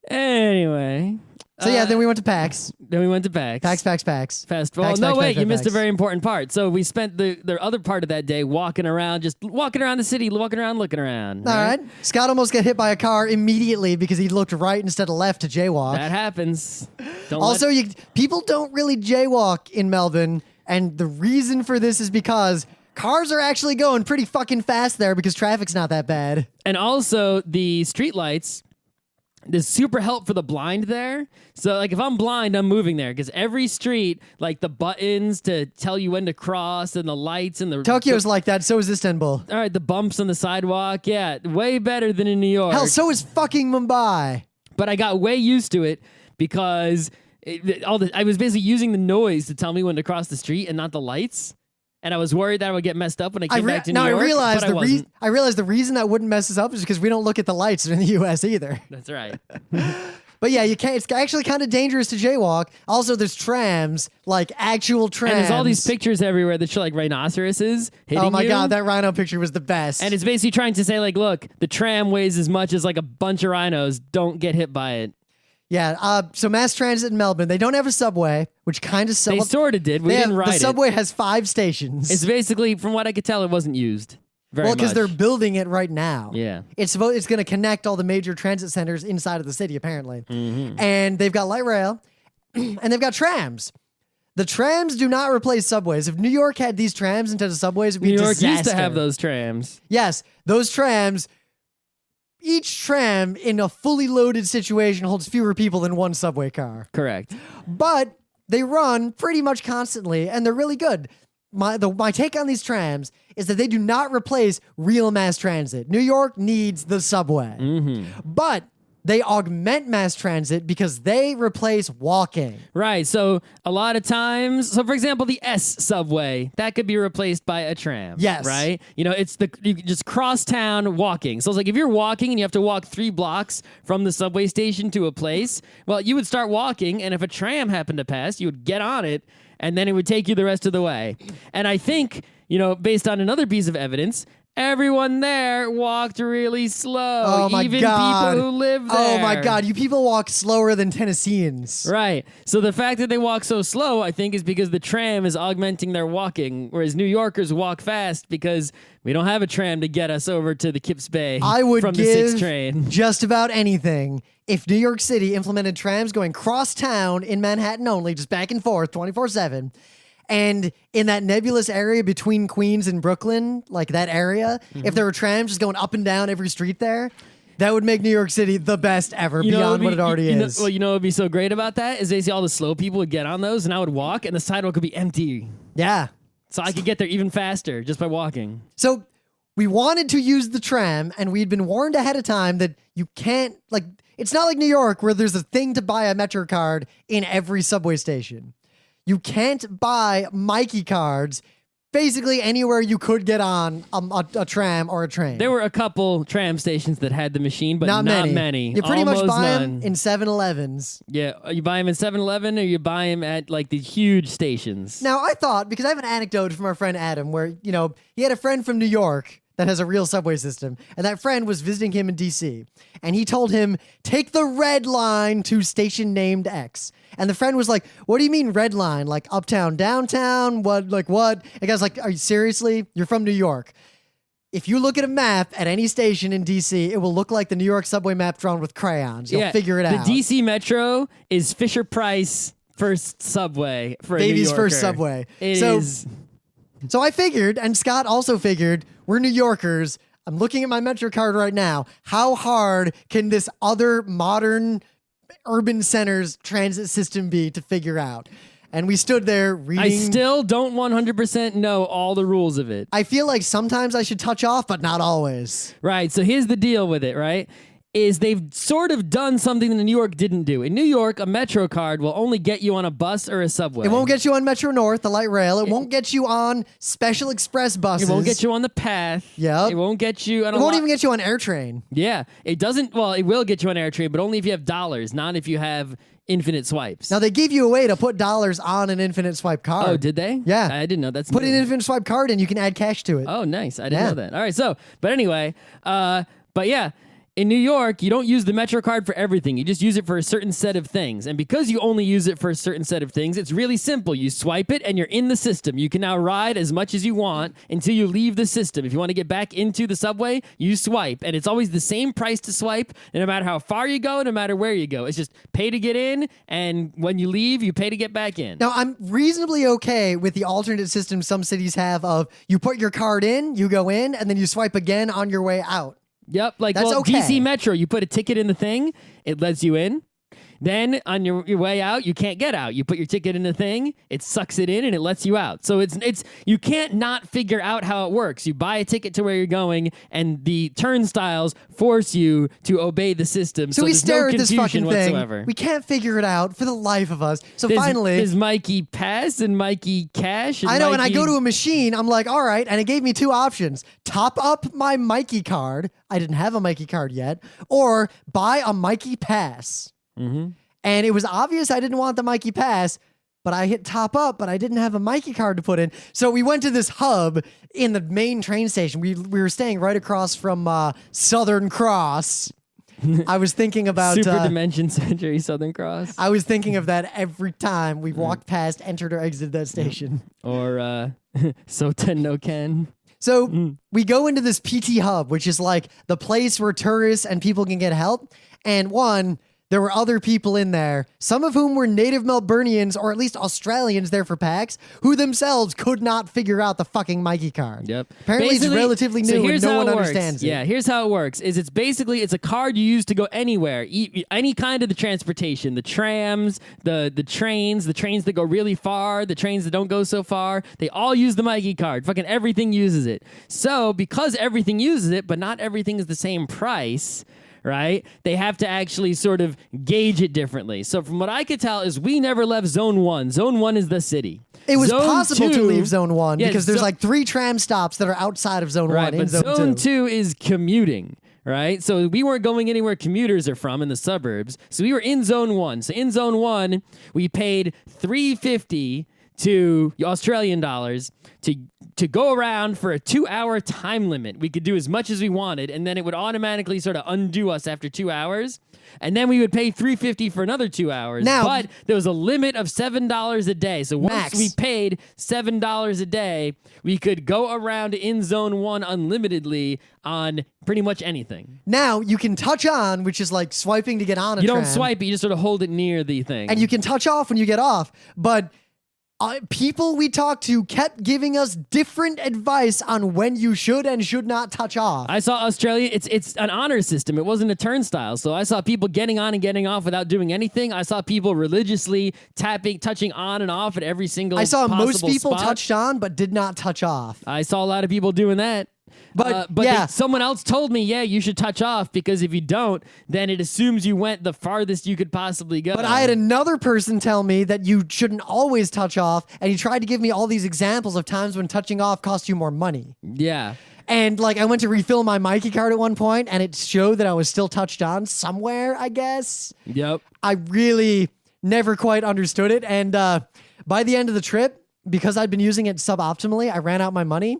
Anyway, So yeah, then we went to PAX. Then we went to PAX. PAX. Festival. PAX, No, PAX, wait, PAX, you missed a PAX. very important part. So we spent the other part of that day walking around the city, walking around, looking around. All right. Scott almost got hit by a car immediately because he looked right instead of left to jaywalk. That happens. Also, people don't really jaywalk in Melbourne, and the reason for this is because cars are actually going pretty fucking fast there because traffic's not that bad. And also the streetlights. There's super help for the blind there. So, like, if I'm blind, I'm moving there because every street, like the buttons to tell you when to cross and the lights and the... Tokyo's like that, so is Istanbul. All right, the bumps on the sidewalk. Yeah, way better than in New York. Hell, so is fucking Mumbai. But I got way used to it because I was basically using the noise to tell me when to cross the street and not the lights. And I was worried that I would get messed up when I came back to New York. I realized I the reason that wouldn't mess us up is because we don't look at the lights in the U.S. either. That's right. But yeah, you can't. It's actually kind of dangerous to jaywalk. Also, there's trams, like actual trams. And there's all these pictures everywhere that show like rhinoceroses hitting you. Oh my god, that rhino picture was the best. And it's basically trying to say like, look, the tram weighs as much as like a bunch of rhinos. Don't get hit by it. Yeah, so mass transit in Melbourne, they don't have a subway, which kind of... They sort of did. We didn't ride it. The subway has 5 stations. It's basically, from what I could tell, it wasn't used very much. Well, because they're building it right now. Yeah. It's going to connect all the major transit centers inside of the city, apparently. Mm-hmm. And they've got light rail, and they've got trams. The trams do not replace subways. If New York had these trams instead of subways, it would be a disaster. New York used to have those trams. Yes, those trams... Each tram in a fully loaded situation holds fewer people than one subway car. Correct. But they run pretty much constantly, and they're really good. My take on these trams is that they do not replace real mass transit. New York needs the subway. Mm-hmm. But they augment mass transit because they replace walking. Right. So a lot of times, for example, the S subway, that could be replaced by a tram. Yes. Right? You know, you just cross town walking. So it's like if you're walking and you have to walk 3 blocks from the subway station to a place, well, you would start walking, and if a tram happened to pass, you would get on it, and then it would take you the rest of the way. And I think, you know, based on another piece of evidence, everyone there walked really slow. Oh my even god. people who live there. Oh my god, you people walk slower than Tennesseans. Right. So the fact that they walk so slow, I think, is because the tram is augmenting their walking, whereas New Yorkers walk fast because we don't have a tram to get us over to the Kips Bay I would from the give 6 train. just about anything if New York City implemented trams going cross town in Manhattan only, just back and forth 24/7. And in that nebulous area between Queens and Brooklyn, like that area, if there were trams just going up and down every street there, that would make New York City the best ever beyond what it already is. Well, you know what would be so great about that is basically all the slow people would get on those and I would walk and the sidewalk would be empty. Yeah. So I could get there even faster just by walking. So we wanted to use the tram, and we'd been warned ahead of time that you can't, like, it's not like New York where there's a thing to buy a Metro card in every subway station. You can't buy Myki cards basically anywhere you could get on a tram or a train. There were a couple tram stations that had the machine, but not many. You pretty much Almost buy none. them in 7-Elevens. Yeah, you buy them in 7-Eleven or you buy them at like the huge stations. Now, I thought, because I have an anecdote from our friend Adam where, you know, he had a friend from New York that has a real subway system, and that friend was visiting him in D.C., and he told him, take the red line to station named X. And the friend was like, what do you mean red line? Like uptown, downtown? What? Like what? And the guy's like, are you seriously? You're from New York. If you look at a map at any station in D.C., it will look like the New York subway map drawn with crayons. You'll figure it out. The D.C. Metro is Fisher-Price first subway for Baby's a New Yorker. first subway. It is. So I figured, and Scott also figured, we're New Yorkers. I'm looking at my Metro card right now. How hard can this other modern urban center's transit system be to figure out? And we stood there reading. I still don't 100% know all the rules of it. I feel like sometimes I should touch off, but not always. Right. So here's the deal with it, right? Is they've sort of done something that New York didn't do. In New York, a Metro card will only get you on a bus or a subway. It won't get you on Metro North, the light rail. It won't get you on special express buses. It won't get you on the path. Yep. It won't get you on It won't even get you on AirTrain. Yeah. It doesn't. Well, it will get you on AirTrain, but only if you have dollars, not if you have infinite swipes. Now, they gave you a way to put dollars on an infinite swipe card. Oh, did they? Yeah. I didn't know. That's Put new. an infinite swipe card and you can add cash to it. Oh, nice. I didn't know that. All right. So, but anyway, but yeah. in New York, you don't use the Metro card for everything. You just use it for a certain set of things. And because you only use it for a certain set of things, it's really simple. You swipe it and you're in the system. You can now ride as much as you want until you leave the system. If you want to get back into the subway, you swipe. And it's always the same price to swipe, no matter how far you go, no matter where you go. It's just pay to get in, and when you leave, you pay to get back in. Now, I'm reasonably okay with the alternate system some cities have of you put your card in, you go in, and then you swipe again on your way out. Yep, like That's okay. DC Metro, you put a ticket in the thing, it lets you in. Then on your way out, you can't get out. You put your ticket in the thing, it sucks it in, and it lets you out. So it's you can't not figure out how it works. You buy a ticket to where you're going, and the turnstiles force you to obey the system. So we there's stare no at this confusion fucking thing. whatsoever. We can't figure it out for the life of us. So There's finally, Myki Pass and Myki Cash. And I know, and I Myki- go to a machine. I'm like, all right, and it gave me two options: top up my Myki card. I didn't have a Myki card yet, or buy a Myki Pass. Mhm. And it was obvious I didn't want the Myki Pass, but I hit top up, but I didn't have a Myki card to put in. So we went to this hub in the main train station. We were staying right across from Southern Cross. I was thinking about Super Dimension Century Southern Cross. I was thinking of that every time we walked past, entered, or exited that station. Or Soten no Ken. So we go into this PT hub, which is like the place where tourists and people can get help. And there were other people in there, some of whom were native Melburnians or at least Australians there for PAX, who themselves could not figure out the fucking Myki card. Yep. Apparently it's Basically, relatively so new and here's no how one it works. understands it. Yeah, here's how it works. It's a card you use to go anywhere. Any kind of the transportation, the trams, the trains that go really far, the trains that don't go so far, they all use the Myki card. Fucking everything uses it. So because everything uses it, but not everything is the same price, right? They have to actually sort of gauge it differently. So from what I could tell is we never left Zone 1. Zone 1 is the city. It was Zone possible 2, to leave Zone 1 yeah, because there's like 3 tram stops that are outside of Zone 1 right, in but Zone 2 is commuting. Right? So we weren't going anywhere commuters are from in the suburbs. So we were in Zone 1. So in Zone 1, we paid $3.50 to Australian dollars to go around for a 2-hour time limit. We could do as much as we wanted, and then it would automatically sort of undo us after 2 hours. And then we would pay $3.50 for another 2 hours. Now- but there was a limit of $7 a day. So once Max. we paid $7 a day, we could go around in Zone 1 unlimitedly on pretty much anything. Now you can touch on, which is like swiping to get on a You tram. don't swipe it, you just sort of hold it near the thing. And you can touch off when you get off. But people we talked to kept giving us different advice on when you should and should not touch off. I saw Australia, it's an honor system. It wasn't a turnstile. So I saw people getting on and getting off without doing anything. I saw people religiously touching on and off at every single I saw most possible people spot. touched on but did not touch off. I saw a lot of people doing that. But yeah, someone else told me, yeah, you should touch off because if you don't, then it assumes you went the farthest you could possibly go. But I had another person tell me that you shouldn't always touch off, and he tried to give me all these examples of times when touching off cost you more money. Yeah. And like I went to refill my Myki card at one point, and it showed that I was still touched on somewhere, I guess. Yep. I really never quite understood it. And by the end of the trip, because I'd been using it suboptimally, I ran out my money.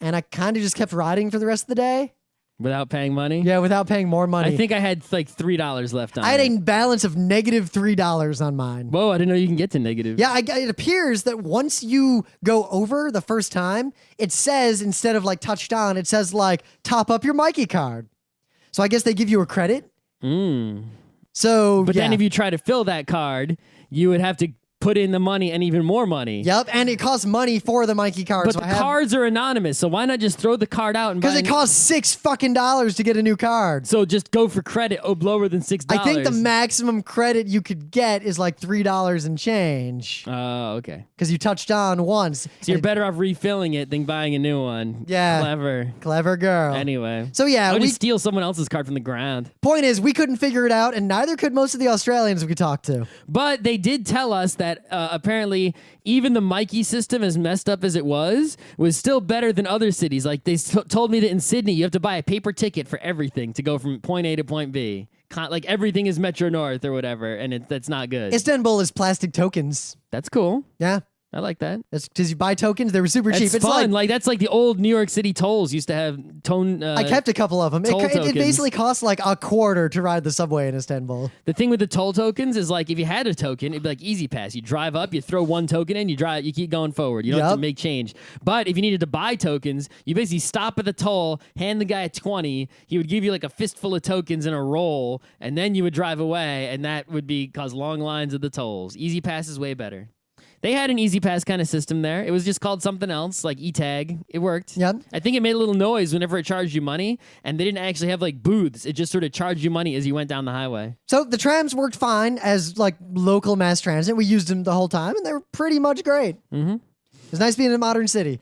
And I kind of just kept riding for the rest of the day. Without paying money? Yeah, without paying more money. I think I had like $3 left on I had it. a balance of negative $3 on mine. Whoa, I didn't know you can get to negative. Yeah, it appears that once you go over the first time, it says, instead of like touched on, it says like top up your Myki card. So I guess they give you a credit. So, But yeah. then if you try to fill that card, you would have to put in the money and even more money. Yep, and it costs money for the Myki card. But so the cards are anonymous, so why not just throw the card out and buy because it costs $6 to get a new card. So just go for credit lower than $6. I think the maximum credit you could get is like $3 and change. Oh, okay. Because you touched on once. So you're better off refilling it than buying a new one. Yeah. Clever. Clever girl. Anyway. So yeah, I would we just steal someone else's card from the ground. point is we couldn't figure it out, and neither could most of the Australians we talked to. But they did tell us that apparently even the Myki system, as messed up as it was still better than other cities. Like they told me that in Sydney, you have to buy a paper ticket for everything to go from point A to point B. Like everything is Metro North or whatever, and that's not good. Istanbul is plastic tokens. That's cool. Yeah. I like that. That's because you buy tokens. They were super cheap. It's fun. Like that's like the old New York City tolls used to have I kept a couple of them. toll It tokens. basically costs like a quarter to ride the subway in Istanbul. The thing with the toll tokens is like if you had a token, it'd be like Easy Pass. You drive up, you throw one token in, you drive, you keep going forward. You don't have to make change. But if you needed to buy tokens, you basically stop at the toll, hand the guy a 20, he would give you like a fistful of tokens in a roll, and then you would drive away, and that would cause long lines at the tolls. Easy Pass is way better. They had an Easy Pass kind of system there. It was just called something else, like E-Tag. It worked. Yep. I think it made a little noise whenever it charged you money, and they didn't actually have like booths. It just sort of charged you money as you went down the highway. So the trams worked fine as like local mass transit. We used them the whole time, and they were pretty much great. Mm-hmm. It was nice being in a modern city.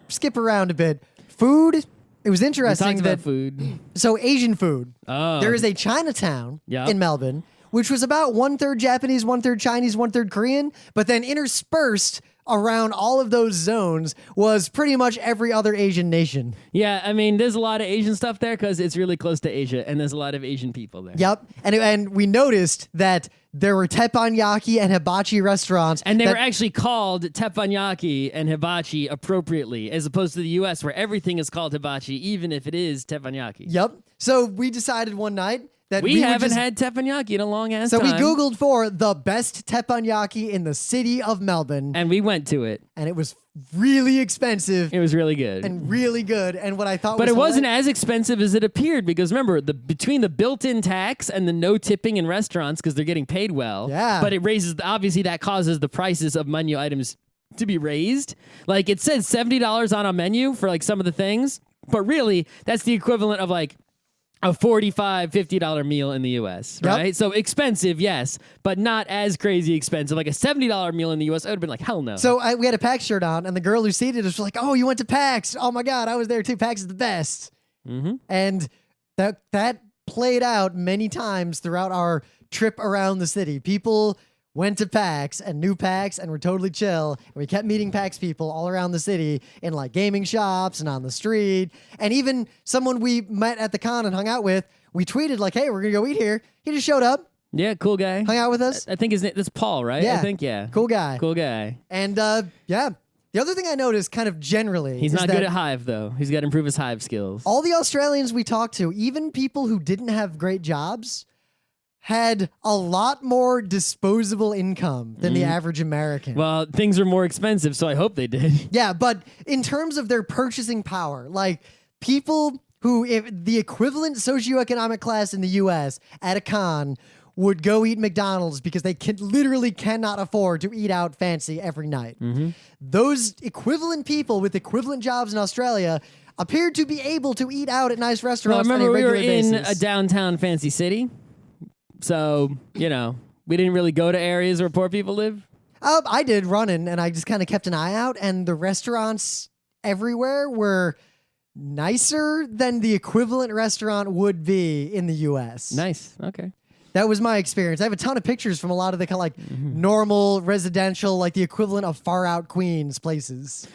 Skip around a bit. Food. It was interesting We talked about food. So Asian food. Oh. There is a Chinatown Yep. in Melbourne, which was about 1/3 Japanese, 1/3 Chinese, 1/3 Korean, but then interspersed around all of those zones was pretty much every other Asian nation. Yeah, I mean, there's a lot of Asian stuff there because it's really close to Asia, and there's a lot of Asian people there. Yep. And we noticed that there were teppanyaki and hibachi restaurants. And they were actually called teppanyaki and hibachi appropriately, as opposed to the U.S., where everything is called hibachi, even if it is teppanyaki. Yep. So we decided one night that We haven't had teppanyaki in a long ass time. So we Googled for the best teppanyaki in the city of Melbourne. And we went to it. And it was really expensive. It was really good. And really good. And what I thought But was it wasn't as expensive as it appeared because remember, between the built-in tax and the no tipping in restaurants because they're getting paid well. Yeah. But it raises, obviously that causes the prices of menu items to be raised. Like it says $70 on a menu for like some of the things. But really, that's the equivalent of like a $45, $50 meal in the U.S., right? Yep. So expensive, yes, but not as crazy expensive. Like a $70 meal in the U.S., I would have been like, hell no. So we had a PAX shirt on, and the girl who seated us was like, "Oh, you went to PAX? Oh my God, I was there too. PAX is the best." Mm-hmm. And that played out many times throughout our trip around the city. People went to PAX and knew PAX and were totally chill. And we kept meeting PAX people all around the city in like gaming shops and on the street. And even someone we met at the con and hung out with, we tweeted like, "Hey, we're going to go eat here." He just showed up, Yeah, cool guy. hung out with us. I think his name, that's Paul, right? Yeah. I think, yeah. Cool guy. Cool guy. And yeah, the other thing I noticed kind of generally He's is not that good at Hive, though. He's got to improve his Hive skills. all the Australians we talked to, even people who didn't have great jobs, had a lot more disposable income than the average American. Well, things are more expensive, so I hope they did. Yeah, but in terms of their purchasing power, like people who, if the equivalent socioeconomic class in the US at a con would go eat McDonald's because they literally cannot afford to eat out fancy every night. Those equivalent people with equivalent jobs in Australia appeared to be able to eat out at nice Well, restaurants on a remember, we regular were in basis. a downtown fancy city, so, you know, we didn't really go to areas where poor people live. I did running, and I just kind of kept an eye out, and the restaurants everywhere were nicer than the equivalent restaurant would be in the U.S. Nice. Okay. That was my experience. I have a ton of pictures from a lot of the kind of like normal residential, like the equivalent of far out Queens places.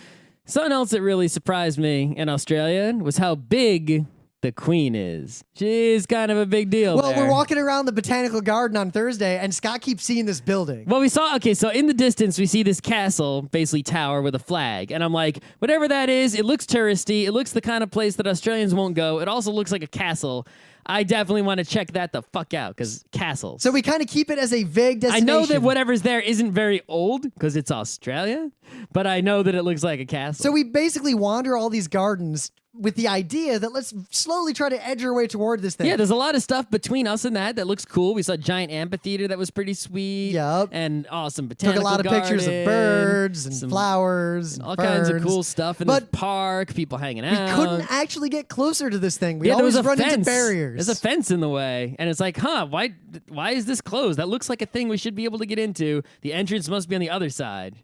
Something else that really surprised me in Australia was how big the Queen is. She's kind of a big deal. Well, there. we're walking around the botanical garden on Thursday, and Scott keeps seeing this building. Well, we saw, okay, so in the distance, we see this castle, basically tower with a flag. And I'm like, whatever that is, it looks touristy. It looks the kind of place that Australians won't go. It also looks like a castle. I definitely want to check that the fuck out, because castles. So we kind of keep it as a vague I destination. know that whatever's there isn't very old, because it's Australia, but I know that it looks like a castle. So we basically wander all these gardens with the idea that let's slowly try to edge our way toward this thing. Yeah, there's a lot of stuff between us and that looks cool. We saw a giant amphitheater that was pretty sweet. Yep. And awesome Took botanical a lot of pictures of garden, birds and some- flowers and all kinds of ferns. cool stuff in But the park, people hanging We out. couldn't actually get closer to this thing. We Yeah, there was always a run fence. into barriers. There's a fence in the way, and it's like, why is this closed? That looks like a thing we should be able to get into. The entrance must be on the other side.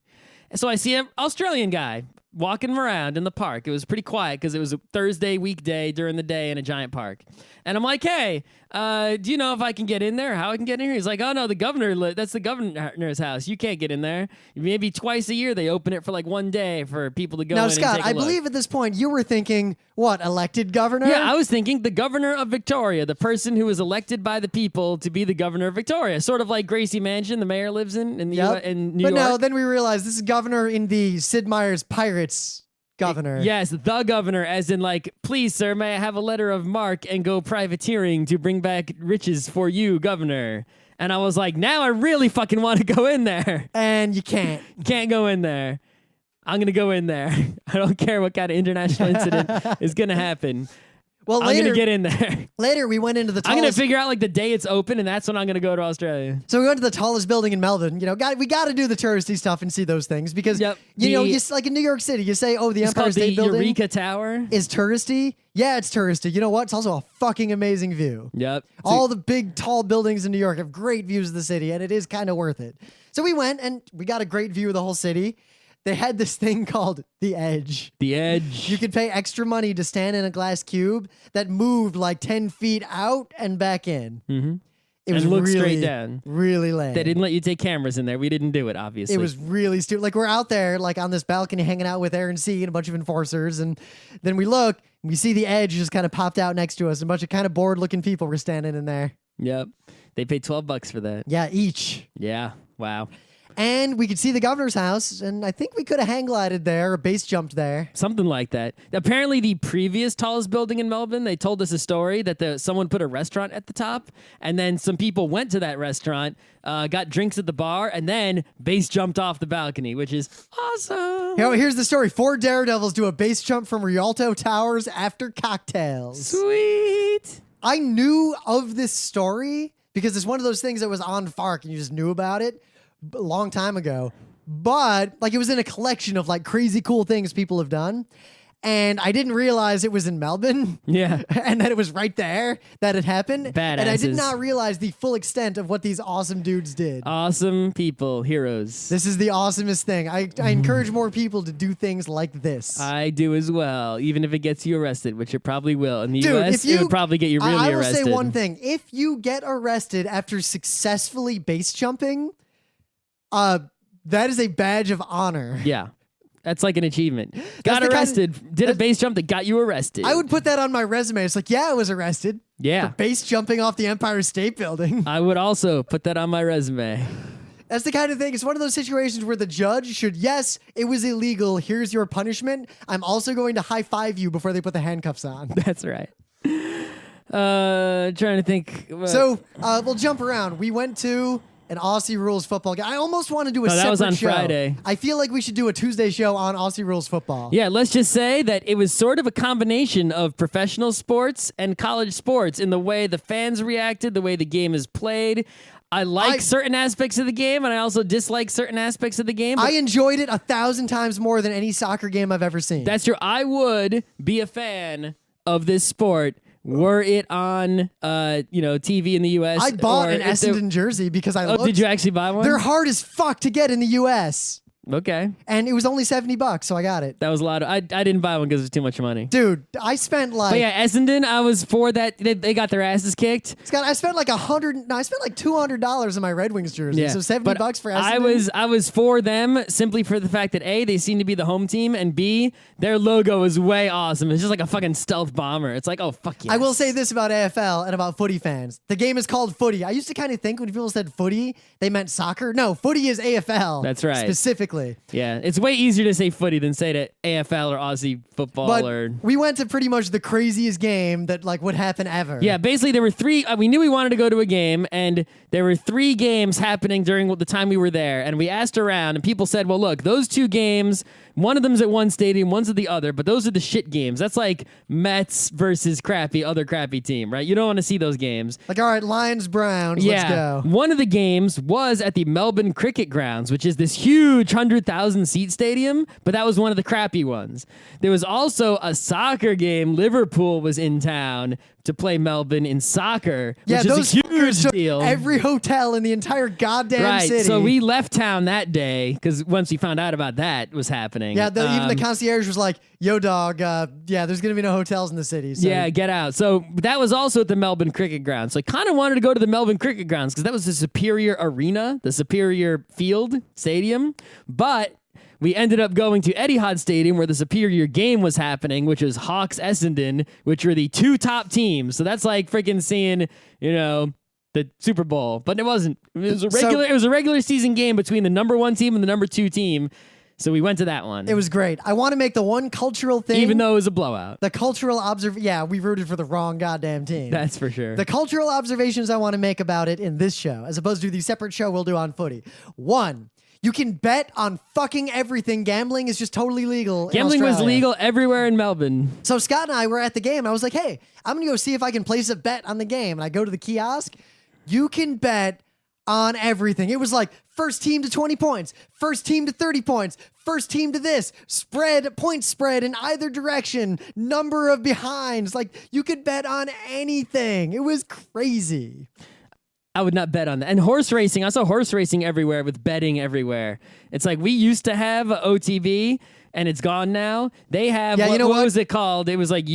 And so I see an Australian guy walking around in the park. It was pretty quiet because it was a Thursday weekday during the day in a giant park. And I'm like, hey, do you know if I can get in there? How I can get in here? He's like, oh, no, the governor, that's the governor's house. You can't get in there. Maybe twice a year they open it for like one day for people to go now, in Scott, and take a I look. believe at this point you were thinking, what, elected governor? Yeah, I was thinking the governor of Victoria, the person who was elected by the people to be the governor of Victoria. Sort of like Gracie Mansion, the mayor lives in New York. But no, then we realized this is governor in the Sid Meier's Pirates governor. Yes, the governor, as in like, please, sir, may I have a letter of marque and go privateering to bring back riches for you, governor. And I was like, now I really fucking want to go in there. And you can't. Can't go in there. I'm going to go in there. I don't care what kind of international incident is going to happen. Well, I'm going to get in there. Later, we went into the tallest... I'm going to figure out like the day it's open, and that's when I'm going to go to Australia. So we went to the tallest building in Melbourne. You know, we got to do the touristy stuff and see those things because, you know, like in New York City, you say, oh, the Empire State Building... Eureka Tower? ...is touristy. Yeah, it's touristy. You know what? It's also a fucking amazing view. Yep. All the big, tall buildings in New York have great views of the city, and it is kind of worth it. So we went, and we got a great view of the whole city. They had this thing called The Edge. The Edge. You could pay extra money to stand in a glass cube that moved like 10 feet out and back in. Mm-hmm. It was looked really, straight down. Really lame. They didn't let you take cameras in there. We didn't do it, obviously. It was really stupid. Like, we're out there, like, on this balcony hanging out with Aaron C. and a bunch of enforcers, and then we look, and we see The Edge just kind of popped out next to us. A bunch of kind of bored-looking people were standing in there. Yep. They paid $12 for that. Yeah, each. Yeah. Wow. And we could see the governor's house, and I think we could have hang glided there or base jumped there. Something like that. Apparently, the previous tallest building in Melbourne, they told us a story that someone put a restaurant at the top, and then some people went to that restaurant, got drinks at the bar, and then base jumped off the balcony, which is awesome. You know, here's the story. 4 daredevils do a base jump from Rialto Towers after cocktails. Sweet. I knew of this story because it's one of those things that was on FARC, and you just knew about it a long time ago, but like it was in a collection of like crazy cool things people have done, and I didn't realize it was in Melbourne. Yeah. And that it was right there that it happened. Badasses. And I did not realize the full extent of what these awesome dudes did. Awesome people, heroes. This is the awesomest thing. I encourage more people to do things like this. I do as well, even if it gets you arrested, which it probably will. In the Dude, US, it would probably get you really I will arrested. say one thing. If you get arrested after successfully base jumping, that is a badge of honor. Yeah. That's like an achievement. Got arrested. Did a base jump that got you arrested. I would put that on my resume. It's like, yeah, I was arrested. Yeah. For base jumping off the Empire State Building. I would also put that on my resume. That's the kind of thing. It's one of those situations where the judge should, yes, it was illegal. Here's your punishment. I'm also going to high-five you before they put the handcuffs on. That's right. Trying to think. So we'll jump around. We went to an Aussie Rules football game. I almost want to do a separate show. That was on Friday. I feel like we should do a Tuesday show on Aussie Rules football. Yeah, let's just say that it was sort of a combination of professional sports and college sports in the way the fans reacted, the way the game is played. I like certain aspects of the game, and I also dislike certain aspects of the game. I enjoyed it 1,000 times more than any soccer game I've ever seen. That's true. I would be a fan of this sport were it on, TV in the U.S. I bought an Essendon jersey because I looked. Oh, did you actually buy one? They're hard as fuck to get in the U.S. Okay. And it was only $70, so I got it. That was a lot of... I didn't buy one because it was too much money. Dude, I spent like... But yeah, Essendon, I was for that. They got their asses kicked. Scott, I spent like $200 on my Red Wings jersey, yeah. so $70 for Essendon. I was for them simply for the fact that A, they seem to be the home team, and B, their logo is way awesome. It's just like a fucking stealth bomber. It's like, oh, fuck yes. I will say this about AFL and about footy fans. The game is called footy. I used to kind of think when people said footy, they meant soccer. No, footy is AFL. That's right. Specifically. Yeah, it's way easier to say footy than say to AFL or Aussie football. But we went to pretty much the craziest game that like would happen ever. Yeah, basically there were 3. We knew we wanted to go to a game, and there were 3 games happening during the time we were there. And we asked around, and people said, "Well, look, those 2 games, one of them's at one stadium, one's at the other, but those are the shit games. That's like Mets versus other crappy team, right? You don't want to see those games." Like, all right, Lions Browns. Yeah, let's go. One of the games was at the Melbourne Cricket Grounds, which is this huge 100,000-seat stadium, but that was one of the crappy ones. There was also a soccer game. Liverpool was in town to play Melbourne in soccer, which is a huge Hackers took deal. every hotel in the entire goddamn city. So we left town that day because once we found out about that was happening. Yeah, even the concierge was like, yo, dog, there's going to be no hotels in the city. So. Yeah, get out. So that was also at the Melbourne Cricket Ground. So I kind of wanted to go to the Melbourne Cricket Grounds because that was the superior arena, the superior field stadium. But we ended up going to Etihad Stadium where the superior game was happening, which was Hawks Essendon, which were the two top teams. So that's like freaking seeing, the Super Bowl. But it wasn't. It was a regular season game between the number 1 team and the number 2 team. So we went to that one. It was great. I want to make the one cultural thing. Even though it was a blowout. The cultural yeah, we rooted for the wrong goddamn team. That's for sure. The cultural observations I want to make about it in this show, as opposed to the separate show we'll do on footy. 1, you can bet on fucking everything. Gambling is just totally legal. Gambling was legal everywhere in Melbourne. So Scott and I were at the game. And I was like, hey, I'm going to go see if I can place a bet on the game. And I go to the kiosk. You can bet on everything. It was like first team to 20 points, first team to 30 points, first team to this, point spread in either direction, number of behinds. Like you could bet on anything. It was crazy. I would not bet on that. And horse racing, I saw horse racing everywhere with betting everywhere. It's like we used to have a OTB and it's gone now. They have, what was it called? It was like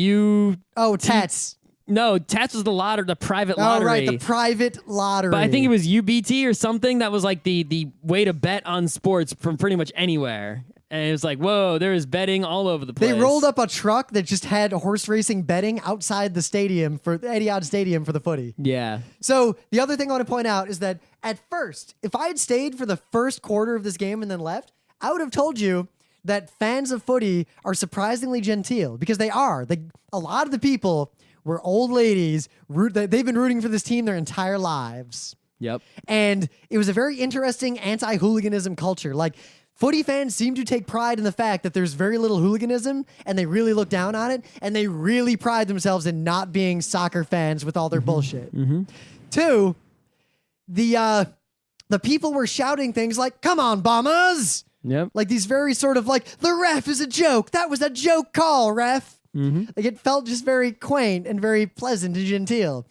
Tats. No, Tats was the private lottery. Oh, right, the private lottery. But I think it was UBT or something that was like the way to bet on sports from pretty much anywhere. And it was like, whoa, there is betting all over the place. They rolled up a truck that just had horse racing betting outside the stadium for Etihad Stadium for the footy. Yeah. So the other thing I want to point out is that at first, if I had stayed for the first quarter of this game and then left, I would have told you that fans of footy are surprisingly genteel because they are. A lot of the people were old ladies. They've been rooting for this team their entire lives. Yep. And it was a very interesting anti-hooliganism culture. Like, footy fans seem to take pride in the fact that there's very little hooliganism, and they really look down on it, and they really pride themselves in not being soccer fans with all their bullshit. 2, the people were shouting things like, come on, Bombers! Yep. Like these very sort of like, the ref is a joke. That was a joke call, ref. Like it felt just very quaint and very pleasant and genteel.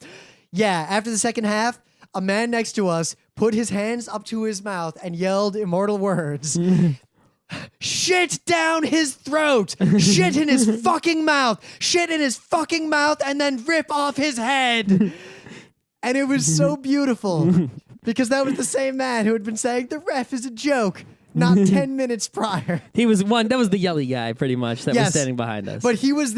Yeah, after the second half, a man next to us put his hands up to his mouth and yelled immortal words. Shit down his throat. Shit in his fucking mouth. Shit in his fucking mouth and then rip off his head. And it was so beautiful because that was the same man who had been saying the ref is a joke not 10 minutes prior. He was that was the yelly guy pretty much that was standing behind us. But he was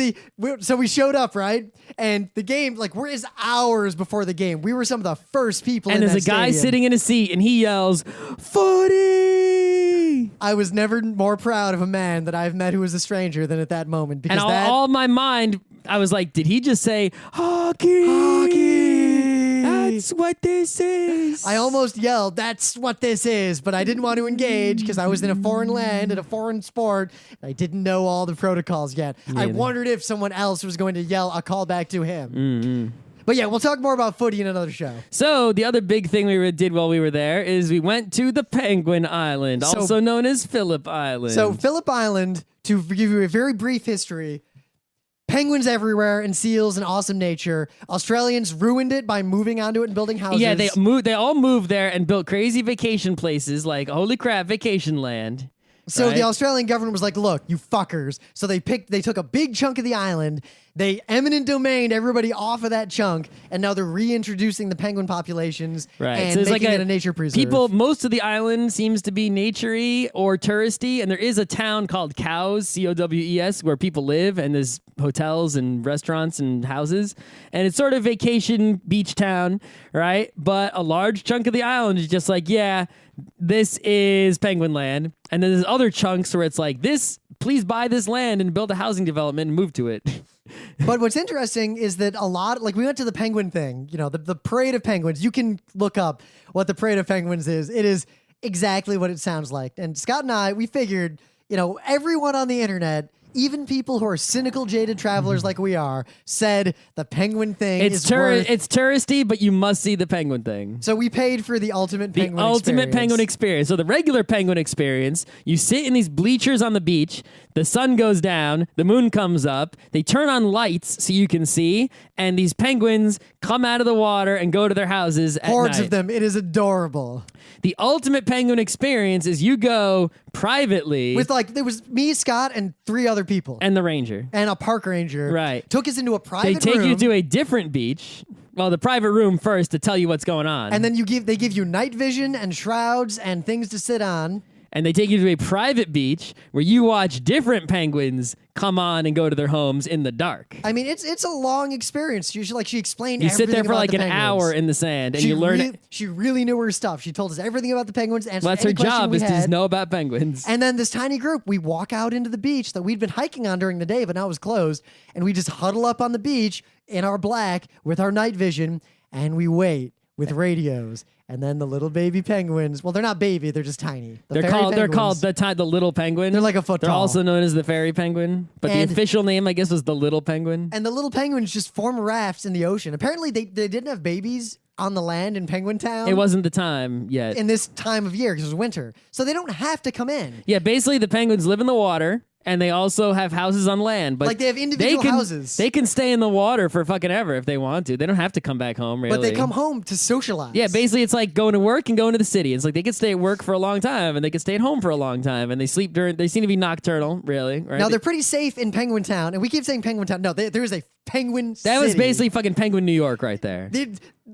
so we showed up, right? And the game, like we're hours before the game. We were some of the first people in that there's a guy stadium. sitting in a seat and he yells, footy! I was never more proud of a man that I've met who was a stranger than at that moment. Because and all my mind, I was like, did he just say, hockey? Hockey! That's what this is. I almost yelled, that's what this is, but I didn't want to engage because I was in a foreign land and a foreign sport. And I didn't know all the protocols yet. I wondered if someone else was going to yell a call back to him. But yeah, we'll talk more about footy in another show. So the other big thing we did while we were there is we went to the Penguin Island, also known as Phillip Island. So Phillip Island, to give you a very brief history, penguins everywhere and seals and awesome nature. Australians ruined it by moving onto it and building houses. Yeah, they all moved there and built crazy vacation places like, holy crap, vacation land. So right? The Australian government was like, look, you fuckers. So they took a big chunk of the island, they eminent domained everybody off of that chunk, and now they're reintroducing the penguin populations and so it's making like it a nature preserve. Most of the island seems to be naturey or touristy, and there is a town called Cowes, Cowes, where people live, and there's hotels and restaurants and houses, and it's sort of vacation beach town, right? But a large chunk of the island is just like, yeah, this is Penguin Land. And then there's other chunks where it's like, please buy this land and build a housing development and move to it. But what's interesting is that we went to the penguin thing, the parade of penguins. You can look up what the parade of penguins is. It is exactly what it sounds like. And Scott and I, we figured, everyone on the internet, even people who are cynical, jaded travelers like we are, said the penguin thing It's touristy, but you must see the penguin thing. So we paid for the ultimate penguin penguin experience. So the regular penguin experience, you sit in these bleachers on the beach. the sun goes down, the moon comes up, they turn on lights so you can see, and these penguins come out of the water and go to their houses at Hordes night. of them. It is adorable. The ultimate penguin experience is you go privately With there was me, Scott, and 3 other people. and the ranger. And a park ranger. Right. Took us into a They private take room. you to a different beach. Well, the private room first to tell you what's going on. And then they give you night vision and shrouds and things to sit on. And they take you to a private beach where you watch different penguins come on and go to their homes in the dark. I mean, it's a long experience. She explained You everything sit there for about like the an penguins. hour in the sand and you learn. She really knew her stuff. She told us everything about the penguins. Well, that's her job is to just know about penguins. And then this tiny group, we walk out into the beach that we'd been hiking on during the day, but now it was closed. And we just huddle up on the beach in our black with our night vision, and we wait with radios. And then the little baby penguins. Well, they're not baby; they're just tiny. They're called the little penguin. They're like a foot They're tall. also known as the fairy penguin, but the And- official name, I guess, was the little penguin. And the little penguins just form rafts in the ocean. Apparently, they didn't have babies on the land in Penguin Town. It wasn't the time yet. in this time of year because it was winter, so they don't have to come in. Yeah, basically the penguins live in the water. And they also have houses on land, but Like, they have individual houses. They can stay in the water for fucking ever if they want to. They don't have to come back home, really. But they come home to socialize. Yeah, basically it's like going to work and going to the city. It's like they could stay at work for a long time and they could stay at home for a long time and they sleep they seem to be nocturnal, really. Right? Now they're pretty safe in Penguin Town, and we keep saying Penguin Town. No, there is a penguin city. That was basically fucking Penguin New York right there.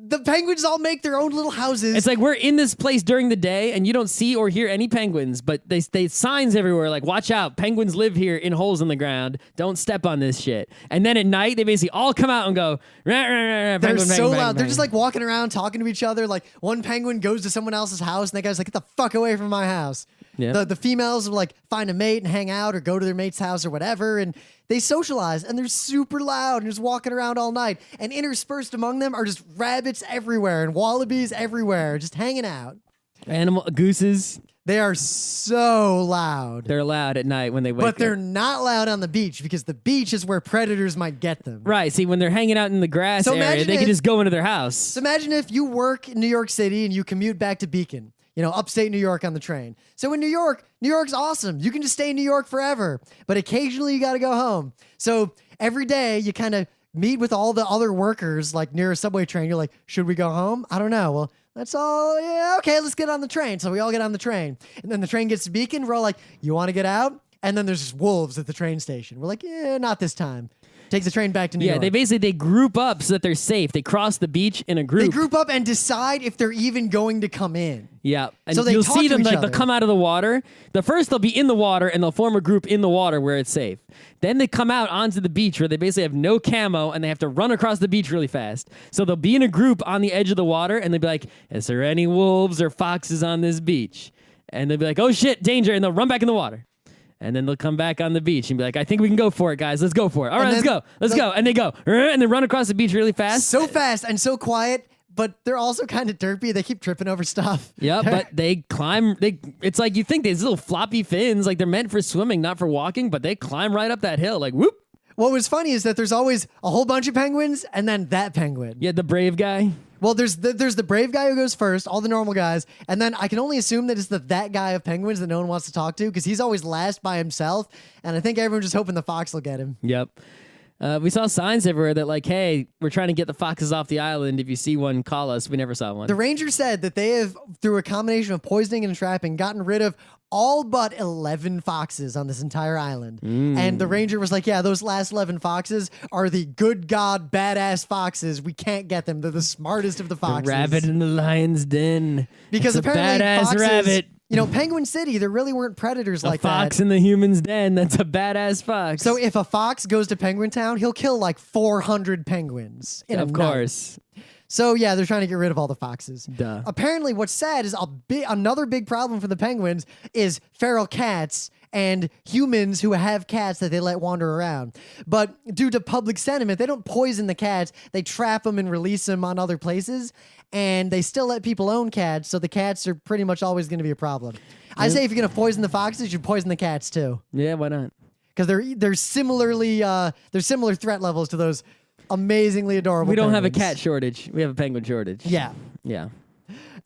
The penguins all make their own little houses. It's like we're in this place during the day and you don't see or hear any penguins, but they signs everywhere like, watch out, penguins live here in holes in the ground. Don't step on this shit. And then at night, they basically all come out and go, rah, rah, rah, rah, they're penguin, so penguin, loud. penguin, They're just like walking around talking to each other. Like, one penguin goes to someone else's house, and that guy's like, get the fuck away from my house. Yeah. The females will like find a mate and hang out or go to their mate's house or whatever, and they socialize, and they're super loud and just walking around all night. And interspersed among them are just rabbits everywhere and wallabies everywhere, just hanging out. gooses. They are so loud. They're loud at night when they wake But they're up. not loud on the beach because the beach is where predators might get them. Right. See, when they're hanging out in the grass So area, imagine they can if- just go into their house. So imagine if you work in New York City and you commute back to Beacon, upstate New York on the train. So in New York's awesome. You can just stay in New York forever. But occasionally you got to go home. So every day you kind of meet with all the other workers like near a subway train. You're like, should we go home? I don't know. Well, that's all. Yeah, okay, let's get on the train. So we all get on the train. And then the train gets to Beacon. We're all like, you want to get out? And then there's just wolves at the train station. We're like, yeah, not this time. Takes the train back to New York. They group up so that they're safe. They cross the beach in a group. They group up and decide if they're even going to come in. Yeah. And So they you'll talk see to them each like other. they'll come out of the water. First they'll be in the water and they'll form a group in the water where it's safe. Then they come out onto the beach where they basically have no camo and they have to run across the beach really fast. So they'll be in a group on the edge of the water and they'll be like, is there any wolves or foxes on this beach? And they'll be like, oh shit, danger. And they'll run back in the water. And then they'll come back on the beach and be like, I think we can go for it, guys. Let's go for it. All right, let's go. Let's go. And they go. And they run across the beach really fast. So fast and so quiet, but they're also kind of derpy. They keep tripping over stuff. Yeah, but they climb. It's like you think these little floppy fins, like they're meant for swimming, not for walking, but they climb right up that hill, like whoop. What was funny is that there's always a whole bunch of penguins and then that penguin. Yeah, the brave guy. Well, there's the brave guy who goes first, all the normal guys, and then I can only assume that it's that guy of penguins that no one wants to talk to because he's always last by himself, and I think everyone's just hoping the fox will get him. Yep. We saw signs everywhere that like, hey, we're trying to get the foxes off the island. If you see one, call us. We never saw one. The ranger said that they have, through a combination of poisoning and trapping, gotten rid of all but 11 foxes on this entire island. And the ranger was like, yeah, those last 11 foxes are the good God badass foxes. We can't get them. They're the smartest of the foxes. The rabbit in the lion's den. Because It's a apparently badass foxes, rabbit. Penguin City, there really weren't predators A like fox that. in the human's den. That's a badass fox. So if a fox goes to Penguin Town, he'll kill like 400 penguins in a of night. course. So yeah, they're trying to get rid of all the foxes. Duh. Apparently, what's sad is another big problem for the penguins is feral cats and humans who have cats that they let wander around. But due to public sentiment, they don't poison the cats. They trap them and release them on other places. And they still let people own cats, so the cats are pretty much always going to be a problem. I say if you're going to poison the foxes, you should poison the cats too. Yeah, why not? Because they're similar threat levels to those amazingly adorable We don't have a penguins. cat shortage. We have a penguin shortage. Yeah. Yeah.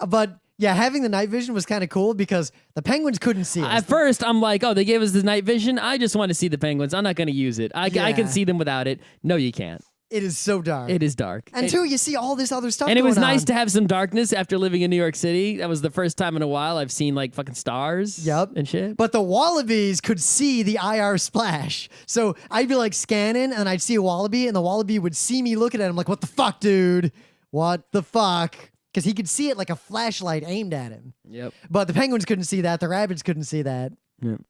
But Yeah, having the night vision was kind of cool because the penguins couldn't see us. At first, I'm like, oh, they gave us the night vision. I just want to see the penguins. I'm not going to use it. I can see them without it. No, you can't. It is so dark. It is dark. And two, you see all this other stuff And it was going nice on. to have some darkness after living in New York City. That was the first time in a while I've seen like fucking stars and shit. But the wallabies could see the IR splash. So I'd be like scanning and I'd see a wallaby and the wallaby would see me looking at him like, what the fuck, dude? What the fuck? Because he could see it like a flashlight aimed at him. Yep. But the penguins couldn't see that. The rabbits couldn't see that. Yep.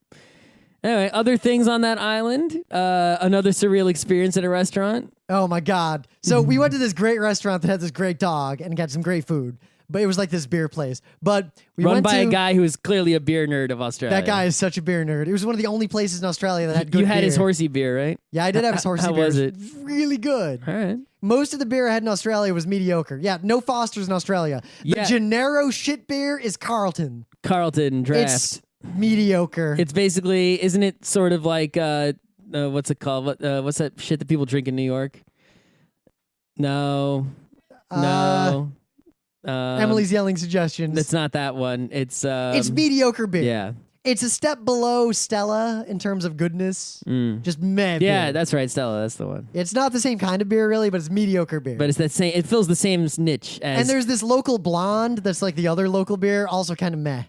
Anyway, other things on that island. Another surreal experience at a restaurant. Oh my God. So we went to this great restaurant that had this great dog and got some great food. But it was like this beer place. But we Run went by to a guy who is clearly a beer nerd of Australia. That guy is such a beer nerd. It was one of the only places in Australia that had good You had beer. his horsey beer, right? Yeah, I did have his horsey How beer. was it? Really good. All right. Most of the beer I had in Australia was mediocre. Yeah, no Foster's in Australia. The Yeah. Gennaro shit beer is Carlton. Carlton draft. It's mediocre. It's basically, isn't it sort of like, what's it called? What's that shit that people drink in New York? No. No. Emily's yelling suggestions. It's not that one. It's mediocre beer. Yeah. It's a step below Stella in terms of goodness. Just meh Yeah, beer. that's right, Stella. That's the one. It's not the same kind of beer, really, but it's mediocre beer. But it's that same. It fills the same niche as. And there's this local blonde that's like the other local beer, also kind of meh.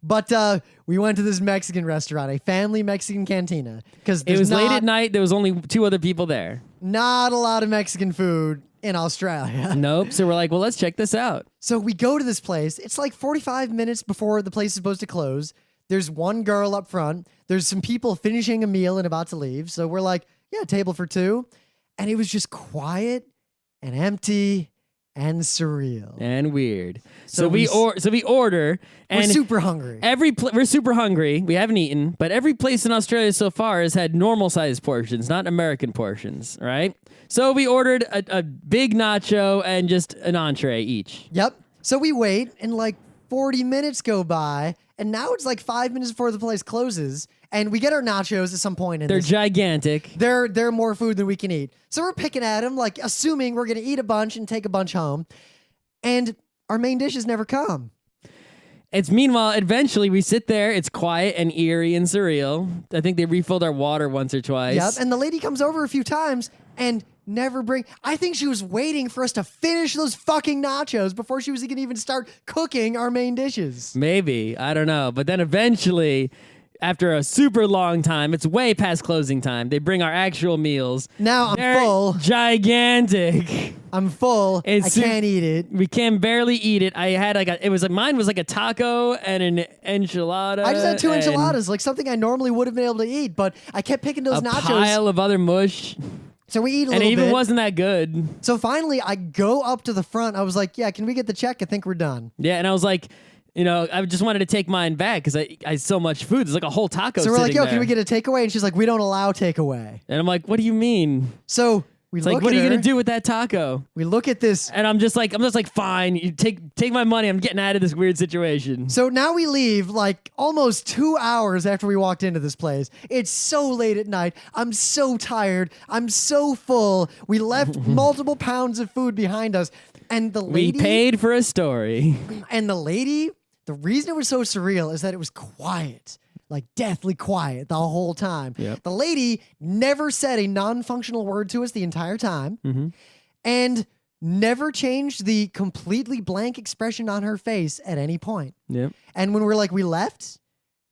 But we went to this Mexican restaurant, a family Mexican cantina, because it was late at night. There was only 2 other people there. Not a lot of Mexican food in Australia. Nope. So we're like, well, let's check this out. So we go to this place. It's like 45 minutes before the place is supposed to close. There's one girl up front. There's some people finishing a meal and about to leave. So we're like, yeah, table for 2. And it was just quiet and empty and surreal. And weird. So So we order, We're and super hungry. we're super hungry. We haven't eaten, but every place in Australia so far has had normal sized portions, not American portions, right? So we ordered a big nacho and just an entree each. Yep. So we wait and like 40 minutes go by. And now it's like 5 minutes before the place closes. And we get our nachos at some point in They're this. gigantic. They're more food than we can eat. So we're picking at them, like assuming we're going to eat a bunch and take a bunch home. And our main dishes never come. It's meanwhile, eventually we sit there. It's quiet and eerie and surreal. I think they refilled our water once or twice. Yep. And the lady comes over a few times and never bring. I think she was waiting for us to finish those fucking nachos before she was going to even start cooking our main dishes. Maybe. I don't know. But then eventually, after a super long time, it's way past closing time, they bring our actual meals. Now I'm They're full. Gigantic. I'm full. I It's can't eat it. We can barely eat it. I had mine was like a taco and an enchilada. I just had 2 and enchiladas, like something I normally would have been able to eat, but I kept picking those a nachos. pile of other mush. So we eat a And little it even bit. wasn't that good. So finally, I go up to the front. I was like, yeah, can we get the check? I think we're done. Yeah, and I was like, I just wanted to take mine back because I had so much food. There's like a whole taco So we're like, sitting yo, there. can we get a takeaway? And she's like, we don't allow takeaway. And I'm like, what do you mean? So we It's look like, what at are you her, gonna do with that taco? We look at this. And I'm just like, fine. You take my money. I'm getting out of this weird situation. So now we leave like almost 2 hours after we walked into this place. It's so late at night. I'm so tired. I'm so full. We left multiple pounds of food behind us. And the We lady paid for a story. And the reason it was so surreal is that it was quiet, like deathly quiet the whole time. Yep. The lady never said a non-functional word to us the entire time and never changed the completely blank expression on her face at any point. Yep. And when we left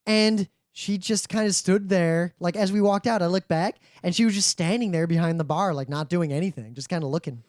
and she just kind of stood there, like as we walked out, I looked back and she was just standing there behind the bar, like not doing anything, just kind of looking.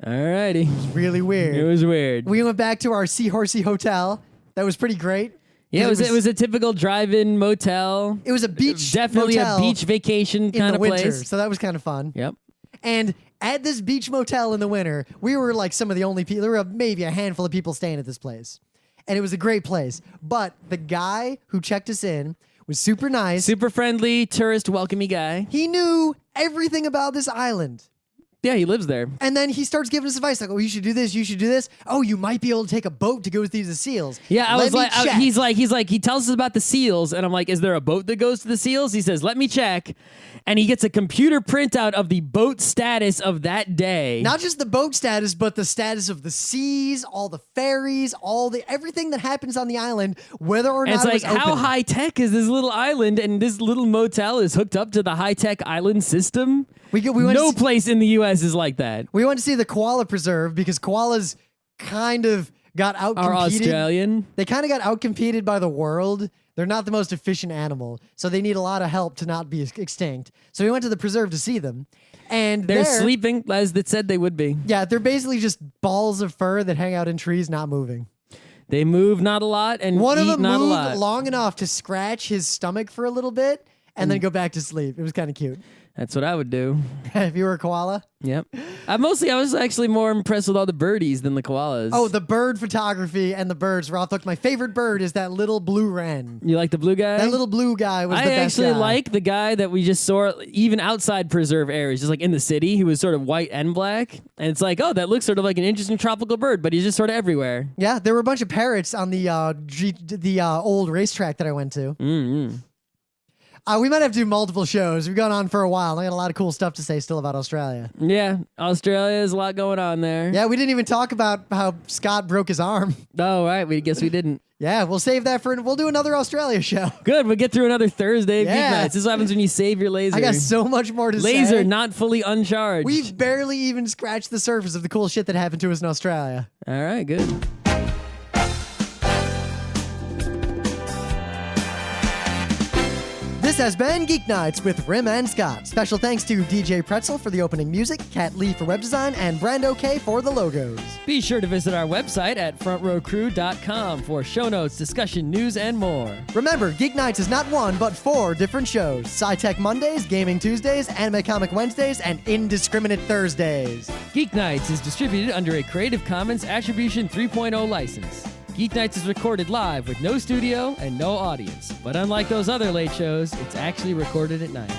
Alrighty. Really weird. It was weird. We went back to our Seahorsey hotel. That was pretty great. Yeah, it was a typical drive-in motel. It was a beach Definitely motel a beach vacation in kind the of winter, place. so that was kind of fun. Yep. And at this beach motel in the winter, we were like some of the only people. There were maybe a handful of people staying at this place, and it was a great place. But the guy who checked us in was super nice. Super friendly, tourist welcomey guy. He knew everything about this island. Yeah, he lives there. And then he starts giving us advice like, oh, you should do this, you should do this. Oh, you might be able to take a boat to go see the seals. Yeah, I was like, check. he's like, he tells us about the seals, and I'm like, is there a boat that goes to the seals? He says, let me check. And he gets a computer printout of the boat status of that day. Not just the boat status, but the status of the seas, all the ferries, everything that happens on the island, whether or And not it's like, how high tech is this little island? And this little motel is hooked up to the high tech island system. No place in the U.S. is like that. We went to see the koala preserve because koalas kind of got outcompeted. Are Australian. They kind of got outcompeted by the world. They're not the most efficient animal, so they need a lot of help to not be extinct. So we went to the preserve to see them. And they're sleeping, as it said they would be. Yeah, they're basically just balls of fur that hang out in trees, not moving. They move not a lot and One eat of them not a moved lot. long enough to scratch his stomach for a little bit and then go back to sleep. It was kind of cute. That's what I would do. If you were a koala. Yep. I was actually more impressed with all the birdies than the koalas. Oh, the bird photography and the birds were off. Look, my favorite bird is that little blue wren. You like the blue guy? That little blue guy was the best I actually guy. like the guy that we just saw even outside preserve areas, just like in the city, who was sort of white and black. And it's like, oh, that looks sort of like an interesting tropical bird, but he's just sort of everywhere. Yeah, there were a bunch of parrots on the old racetrack that I went to. Mm-hmm. We might have to do multiple shows. We've gone on for a while. I got a lot of cool stuff to say still about Australia. Yeah, Australia, there's a lot going on there. Yeah, we didn't even talk about how Scott broke his arm. Oh, right. We guess we didn't. Yeah, we'll save that we'll do another Australia show. Good. We'll get through another Thursday of Yeah. Geeknights. This is what happens when you save your laser. I got so much more to say. Laser not fully uncharged. We've barely even scratched the surface of the cool shit that happened to us in Australia. All right, good. This has been Geeknights with Rim and Scott. Special thanks to DJ Pretzel for the opening music, Kat Lee for web design, and Brando K for the logos. Be sure to visit our website at frontrowcrew.com for show notes, discussion, news, and more. Remember, Geeknights is not one, but 4 different shows. Sci-Tech Mondays, Gaming Tuesdays, Anime Comic Wednesdays, and Indiscriminate Thursdays. Geeknights is distributed under a Creative Commons Attribution 3.0 license. Geeknights is recorded live with no studio and no audience. But unlike those other late shows, it's actually recorded at night.